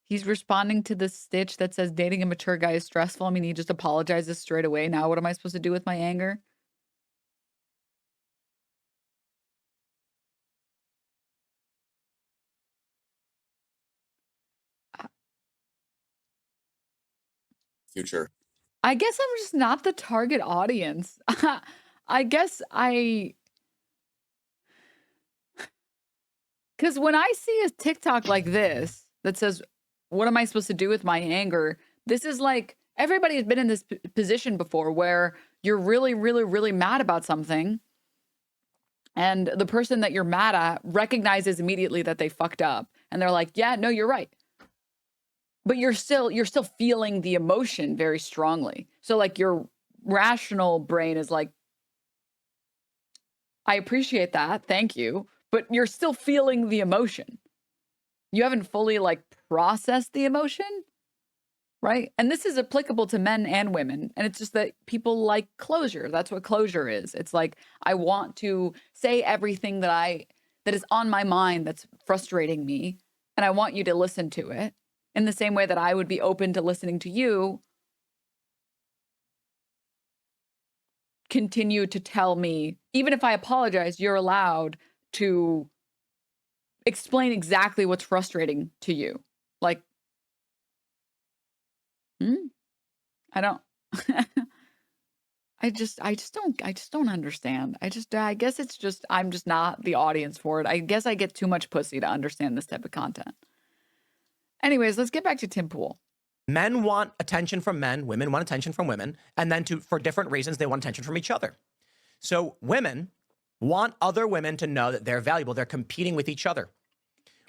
He's responding to the stitch that says dating a mature guy is stressful. I mean, he just apologizes straight away. Now, what am I supposed to do with my anger? Future. I guess I'm just not the target audience. I guess because when I see a TikTok like this that says, what am I supposed to do with my anger? This is like, everybody has been in this position before where you're really, really, really mad about something. And the person that you're mad at recognizes immediately that they fucked up. And they're like, yeah, no, you're right. But you're still feeling the emotion very strongly. So like your rational brain is like, I appreciate that. Thank you. But you're still feeling the emotion. You haven't fully like processed the emotion, right? And this is applicable to men and women. And it's just that people like closure. That's what closure is. It's like, I want to say everything that is on my mind that's frustrating me. And I want you to listen to it in the same way that I would be open to listening to you. Continue to tell me, even if I apologize, you're allowed to explain exactly what's frustrating to you. Like, I don't, I just don't understand. I guess it's just, I'm just not the audience for it. I guess I get too much pussy to understand this type of content. Anyways, let's get back to Tim Pool. Men want attention from men, women want attention from women, and then for different reasons, they want attention from each other. So women want other women to know that they're valuable. They're competing with each other.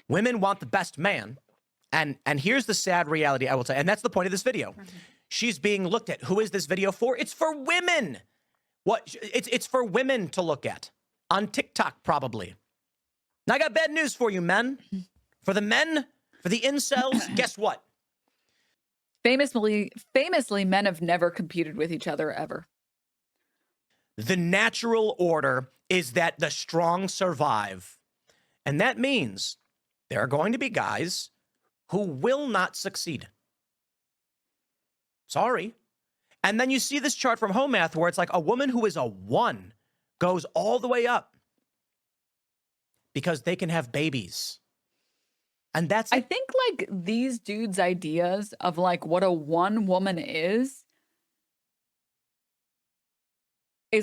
Women want the best man. And here's the sad reality, I will tell you, and that's the point of this video. She's being looked at. Who is this video for? It's for women. It's for women to look at. On TikTok, probably. Now, I got bad news for you, men. For the men, for the incels, guess what? Famously, men have never competed with each other ever. The natural order is that the strong survive. And that means there are going to be guys who will not succeed. Sorry. And then you see this chart from Hoe Math where it's like a woman who is a 1 goes all the way up because they can have babies. And that's, I think like these dudes' ideas of like what a 1 woman is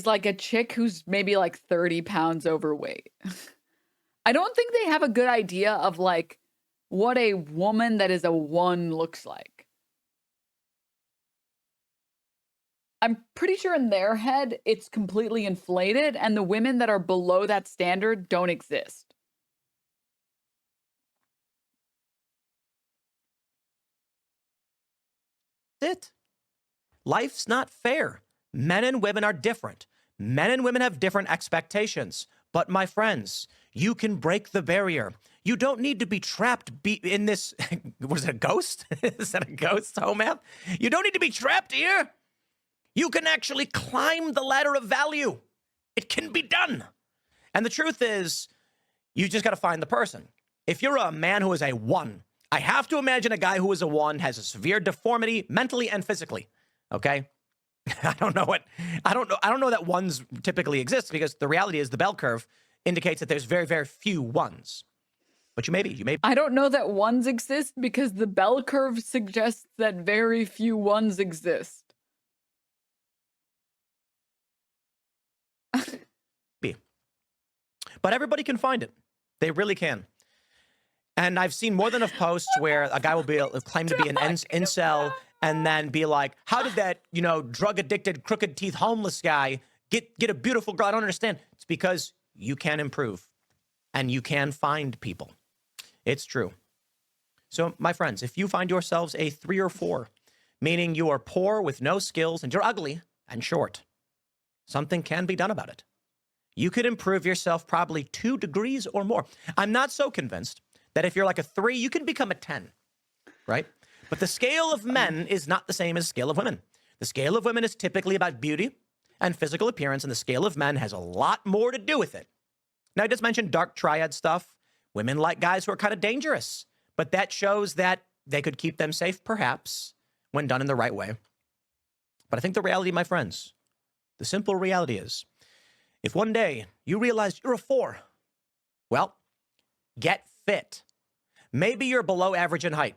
like a chick who's maybe like 30 pounds overweight. I don't think they have a good idea of like what a woman that is a 1 looks like. I'm pretty sure in their head, it's completely inflated and the women that are below that standard don't exist. it. Life's not fair. Men and women are different. Men and women have different expectations. But my friends, you can break the barrier. You don't need to be trapped in this. Was it a ghost? Is that a ghost, Hoe Math? You don't need to be trapped here. You can actually climb the ladder of value. It can be done. And the truth is, you just got to find the person. If you're a man who is a 1, I have to imagine a guy who is a 1 has a severe deformity mentally and physically. Okay? I don't know that 1s typically exist because the reality is the bell curve indicates that there's very, very few 1s. But you may be. I don't know that 1s exist because the bell curve suggests that very few 1s exist. But everybody can find it. They really can. And I've seen more than enough posts where a guy will be claim to be an incel and then be like, how did that, drug-addicted, crooked teeth, homeless guy get a beautiful girl? I don't understand. It's because you can improve and you can find people. It's true. So, my friends, if you find yourselves a 3 or 4, meaning you are poor with no skills and you're ugly and short, something can be done about it. you could improve yourself probably 2 degrees or more. I'm not so convinced that if you're like a 3, you can become a 10, right? But the scale of men is not the same as the scale of women. The scale of women is typically about beauty and physical appearance, and the scale of men has a lot more to do with it. Now, I just mentioned dark triad stuff. Women like guys who are kind of dangerous, but that shows that they could keep them safe, perhaps, when done in the right way. But I think the reality, my friends, the simple reality is, if one day you realize you're a 4, well, get fit. Maybe you're below average in height.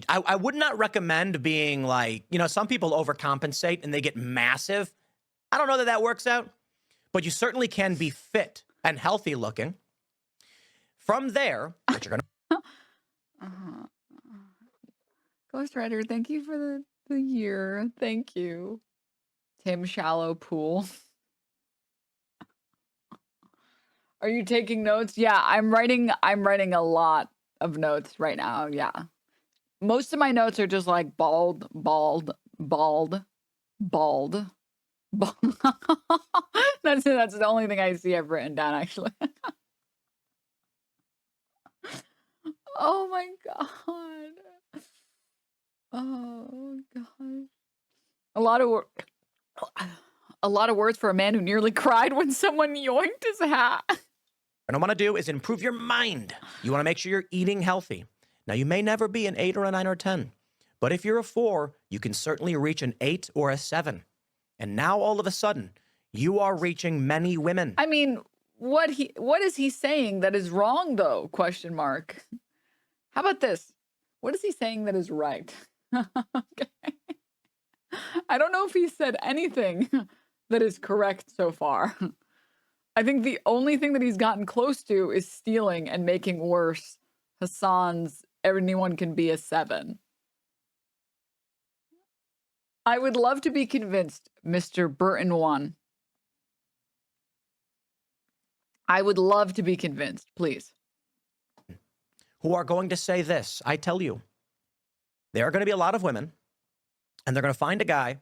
I would not recommend being like, some people overcompensate and they get massive. I don't know that that works out, but you certainly can be fit and healthy looking. From there, what you're going to... Ghost Rider, thank you for the year. Thank you. Tim Shallow Pool. Are you taking notes? Yeah, I'm writing a lot of notes right now. Yeah. Most of my notes are just like bald. That's the only thing I see I've written down, actually. Oh my god. Oh god. A lot of words for a man who nearly cried when someone yoinked his hat. What I want to do is improve your mind. You want to make sure you're eating healthy. Now, you may never be an 8 or a 9 or 10, but if you're a 4, you can certainly reach an 8 or a 7. And now, all of a sudden, you are reaching many women. I mean, what is he saying that is wrong, though? Question mark. How about this? What is he saying that is right? Okay. I don't know if he said anything that is correct so far. I think the only thing that he's gotten close to is stealing and making worse Hassan's anyone can be a 7. I would love to be convinced, Mr. Burton 1. I would love to be convinced, please. Who are going to say this. I tell you, there are going to be a lot of women, and they're going to find a guy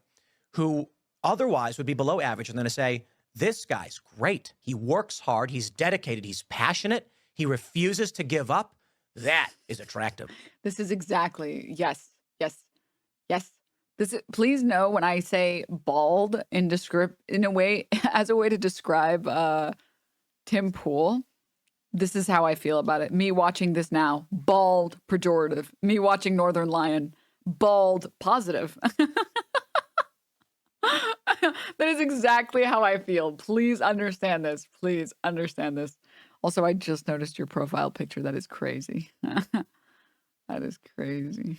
who otherwise would be below average, and they're going to say, this guy's great. He works hard. He's dedicated. He's passionate. He refuses to give up. That is attractive. This is exactly, yes. Please know when I say bald in a way, as a way to describe Tim Pool, this is how I feel about it. Me watching this now, bald, pejorative. Me watching Northern Lion, bald, positive. That is exactly how I feel. Please understand this. Please understand this. Also, I just noticed your profile picture. That is crazy. That is crazy.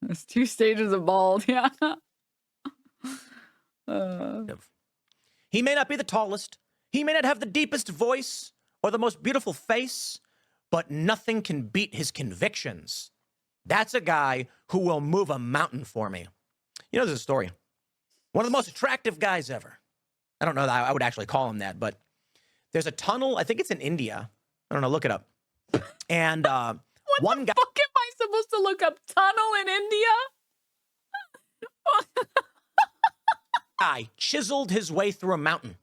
There's 2 stages of bald. Yeah. He may not be the tallest. He may not have the deepest voice or the most beautiful face, but nothing can beat his convictions. That's a guy who will move a mountain for me. There's a story. One of the most attractive guys ever. I don't know that I would actually call him that, but there's a tunnel. I think it's in India. I don't know. Look it up. And one guy. What the fuck am I supposed to look up? Tunnel in India? Guy chiseled his way through a mountain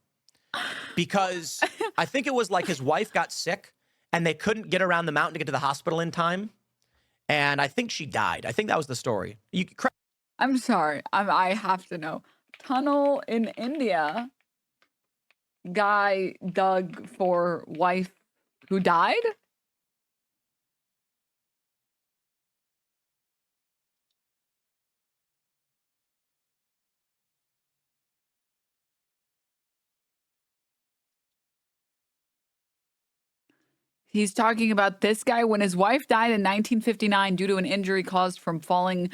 because I think it was like his wife got sick and they couldn't get around the mountain to get to the hospital in time. And I think she died. I think that was the story. I'm sorry. I have to know. Tunnel in India. Guy dug for wife who died? He's talking about this guy when his wife died in 1959 due to an injury caused from falling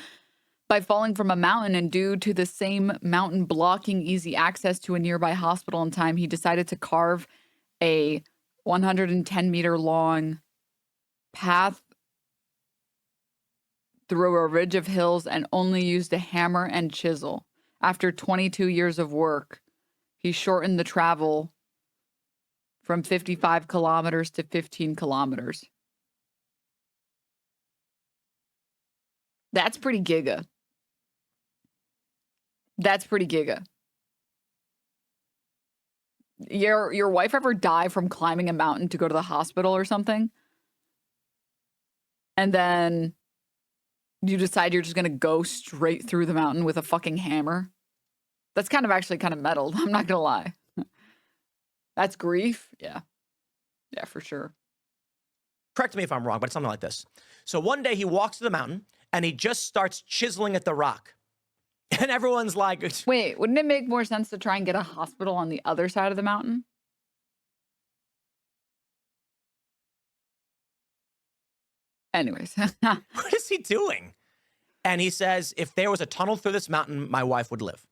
from a mountain, and due to the same mountain blocking easy access to a nearby hospital in time, he decided to carve a 110-meter long path through a ridge of hills and only used a hammer and chisel. After 22 years of work, he shortened the travel from 55 kilometers to 15 kilometers. That's pretty giga. That's pretty giga. Your wife ever die from climbing a mountain to go to the hospital or something? And then you decide you're just going to go straight through the mountain with a fucking hammer? That's kind of actually kind of metal. I'm not going to lie. That's grief. Yeah. Yeah, for sure. Correct me if I'm wrong, but it's something like this. So one day he walks to the mountain and he just starts chiseling at the rock. And everyone's like, wait, wouldn't it make more sense to try and get a hospital on the other side of the mountain? Anyways. what is he doing? And he says, if there was a tunnel through this mountain, my wife would live.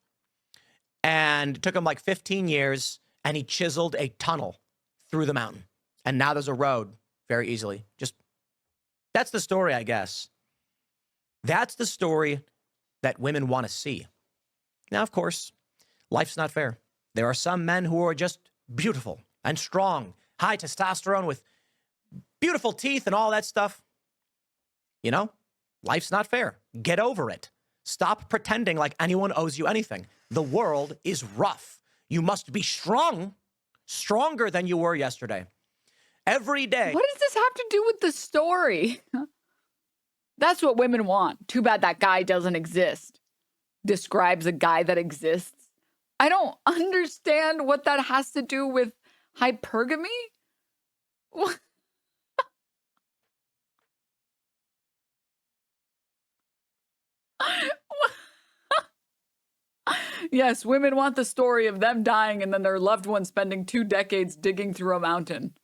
And it took him like 15 years, and he chiseled a tunnel through the mountain. And now there's a road very easily. That's the story, I guess. That's the story that women want to see. Now, of course, life's not fair. There are some men who are just beautiful and strong, high testosterone with beautiful teeth and all that stuff. You know, life's not fair. Get over it. Stop pretending like anyone owes you anything. The world is rough. You must be strong, stronger than you were yesterday. Every day. What does this have to do with the story? That's what women want. Too bad that guy doesn't exist. Describes a guy that exists. I don't understand what that has to do with hypergamy. Yes, women want the story of them dying and then their loved one spending 2 decades digging through a mountain.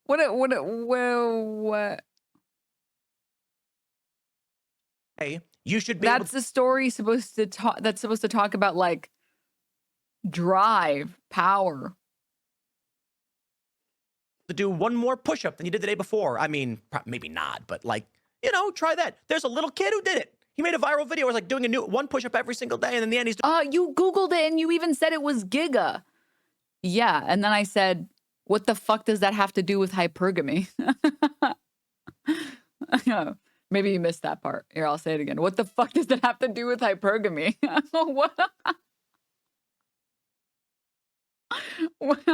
What? Hey, you should be. That's the story supposed to talk. That's supposed to talk about like drive, power. To do one more push-up than you did the day before. I mean, maybe not, but like, you know, try that. There's a little kid who did it. He made a viral video where it's like doing one push-up every single day, and in the end he's doing. You Googled it and you even said it was giga. Yeah, and then I said, what the fuck does that have to do with hypergamy? Maybe you missed that part. Here, I'll say it again. What the fuck does that have to do with hypergamy? What?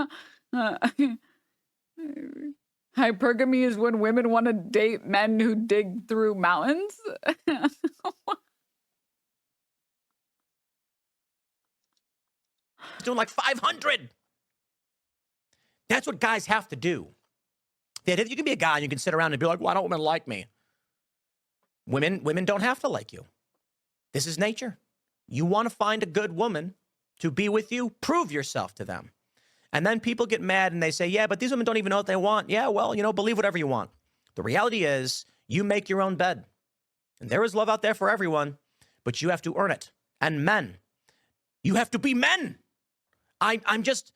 Hypergamy is when women want to date men who dig through mountains? He's doing like 500. That's what guys have to do. That you can be a guy and you can sit around and be like, why don't women like me? Women don't have to like you. This is nature. You want to find a good woman to be with you, prove yourself to them. And then people get mad and they say, yeah, but these women don't even know what they want. Yeah, well, you know, believe whatever you want. The reality is you make your own bed. And there is love out there for everyone, but you have to earn it. And men, you have to be men. I'm just,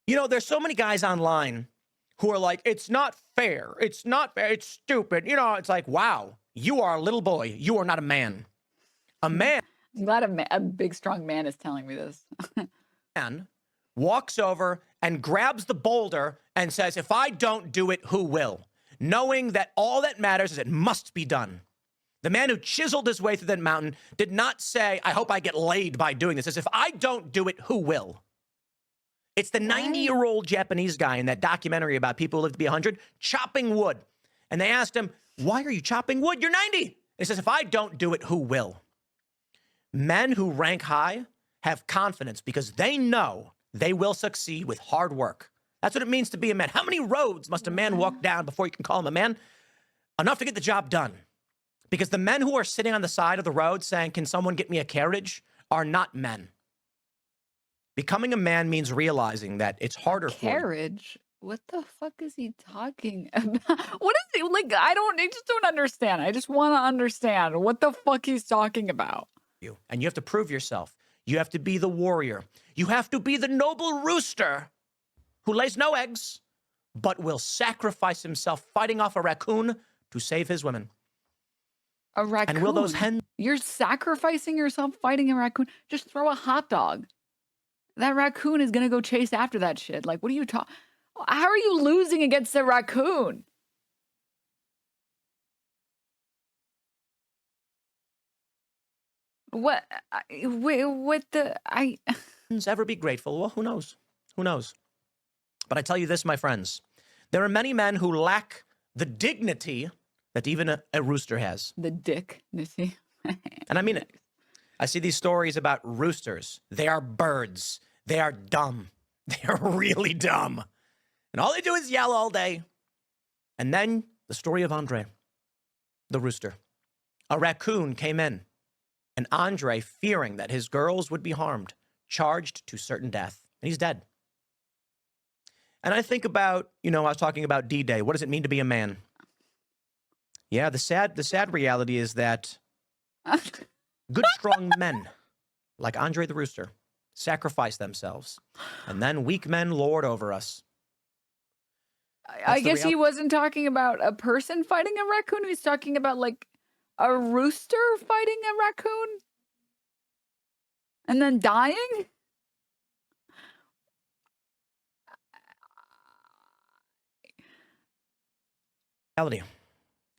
you know, there's so many guys online who are like, it's not fair. It's not fair. It's stupid. You know, it's like, wow, you are a little boy. You are not a man. A man. I'm glad a big, strong man is telling me this. Man walks over and grabs the boulder and says, if I don't do it, who will? Knowing that all that matters is it must be done. The man who chiseled his way through that mountain did not say, I hope I get laid by doing this. He says, if I don't do it, who will? It's the 90-year-old Japanese guy in that documentary about people who live to be 100 chopping wood. And they asked him, why are you chopping wood? You're 90. And he says, if I don't do it, who will? Men who rank high have confidence because they know they will succeed with hard work. That's what it means to be a man. How many roads must a man walk down before you can call him a man? Enough to get the job done. Because the men who are sitting on the side of the road saying, can someone get me a carriage, are not men. Becoming a man means realizing that it's harder for you. Carriage? What the fuck is he talking about? What is he like? I just don't understand. I just want to understand what the fuck he's talking about. And you have to prove yourself. You have to be the warrior. You have to be the noble rooster who lays no eggs, but will sacrifice himself fighting off a raccoon to save his women. A raccoon? And will those hens... You're sacrificing yourself fighting a raccoon? Just throw a hot dog. That raccoon is going to go chase after that shit. Like, what are you talking... How are you losing against a raccoon? What? Wait, what the... ever be grateful? Well, who knows? Who knows? But I tell you this, my friends, there are many men who lack the dignity that even a rooster has. The dignity. And I mean it. I see these stories about roosters. They are birds. They are dumb. They are really dumb. And all they do is yell all day. And then the story of Andre, the rooster. A raccoon came in, and Andre, fearing that his girls would be harmed, charged to certain death. And he's dead. And I think about, I was talking about D-Day. What does it mean to be a man? Yeah, the sad reality is that good, strong men, like Andre the Rooster, sacrifice themselves. And then weak men lord over us. I guess he wasn't talking about a person fighting a raccoon. He was talking about, like, a rooster fighting a raccoon? And then dying?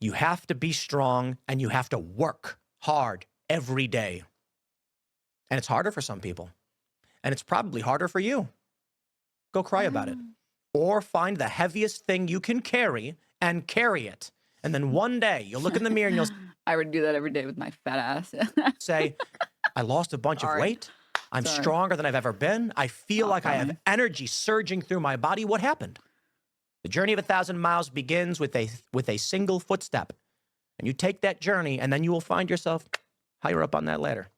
You have to be strong and you have to work hard every day. And it's harder for some people. And it's probably harder for you. Go cry about it. Or find the heaviest thing you can carry and carry it. And then one day you'll look in the mirror and you'll I would do that every day with my fat ass. say, I lost a bunch of weight. I'm stronger than I've ever been. I feel like I have energy surging through my body. What happened? The journey of 1,000 miles begins with a single footstep. And you take that journey, and then you will find yourself higher up on that ladder.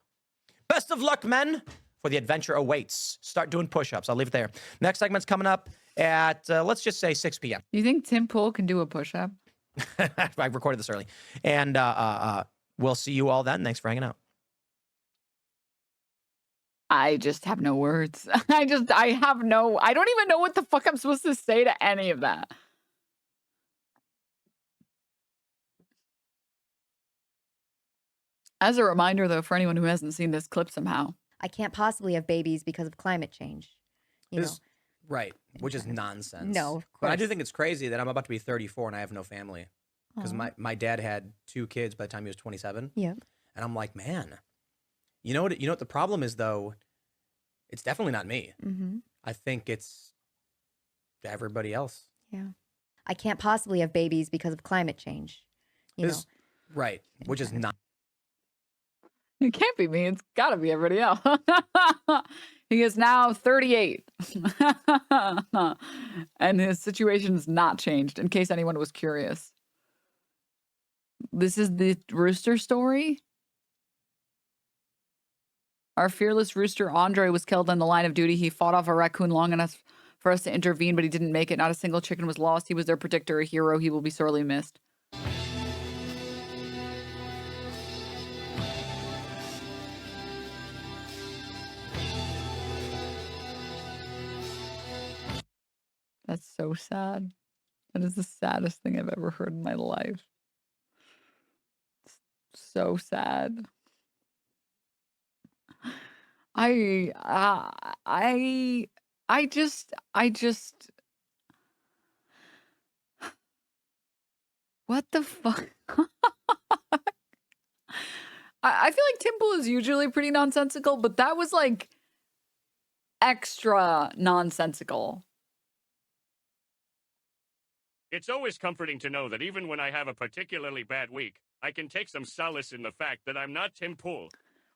Best of luck, men, for the adventure awaits. Start doing push-ups. I'll leave it there. Next segment's coming up at, let's just say 6 p.m. You think Tim Pool can do a push-up? I recorded this early. And we'll see you all then. Thanks for hanging out. I just have no words. I don't even know what the fuck I'm supposed to say to any of that. As a reminder, though, for anyone who hasn't seen this clip somehow. I can't possibly have babies because of climate change. You know. Right, which is nonsense. No, of course. But I do think it's crazy that I'm about to be 34 and I have no family. Because my dad had 2 kids by the time he was 27. Yeah. And I'm like, man, you know what the problem is, though? It's definitely not me. Mm-hmm. I think it's everybody else. Yeah. I can't possibly have babies because of climate change. You know. Right, which is not. It can't be me. It's got to be everybody else. He is now 38. And his situation's not changed, in case anyone was curious. This is the rooster story. Our fearless rooster, Andre, was killed on the line of duty. He fought off a raccoon long enough for us to intervene, but he didn't make it. Not a single chicken was lost. He was their protector, a hero. He will be sorely missed. That's so sad. That is the saddest thing I've ever heard in my life. It's so sad. I just what the fuck? I feel like Timple is usually pretty nonsensical, but that was like extra nonsensical. It's always comforting to know that even when I have a particularly bad week, I can take some solace in the fact that I'm not Tim Pool.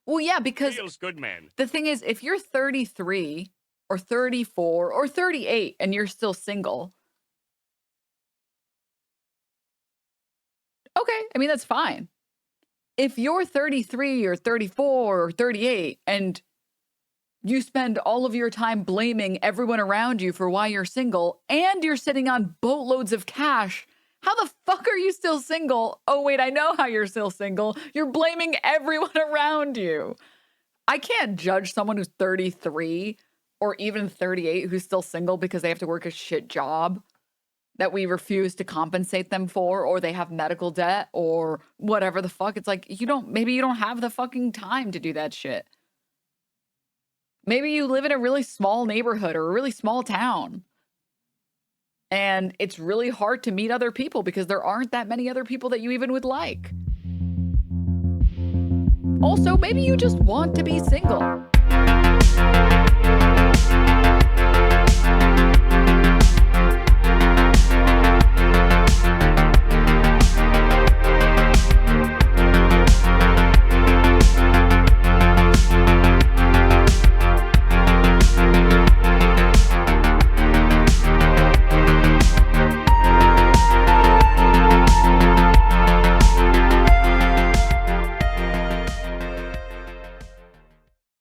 Well, yeah, because Feels good, man. the thing is, if you're 33 or 34 or 38 and you're still single, okay, I mean, that's fine. If you're 33 or 34 or 38 and you spend all of your time blaming everyone around you for why you're single and you're sitting on boatloads of cash, how the fuck are you still single? Oh, wait, I know how you're still single. You're blaming everyone around you. I can't judge someone who's 33 or even 38 who's still single because they have to work a shit job that we refuse to compensate them for, or they have medical debt or whatever the fuck. It's like, maybe you don't have the fucking time to do that shit. Maybe you live in a really small neighborhood or a really small town. And it's really hard to meet other people because there aren't that many other people that you even would like. Also, maybe you just want to be single.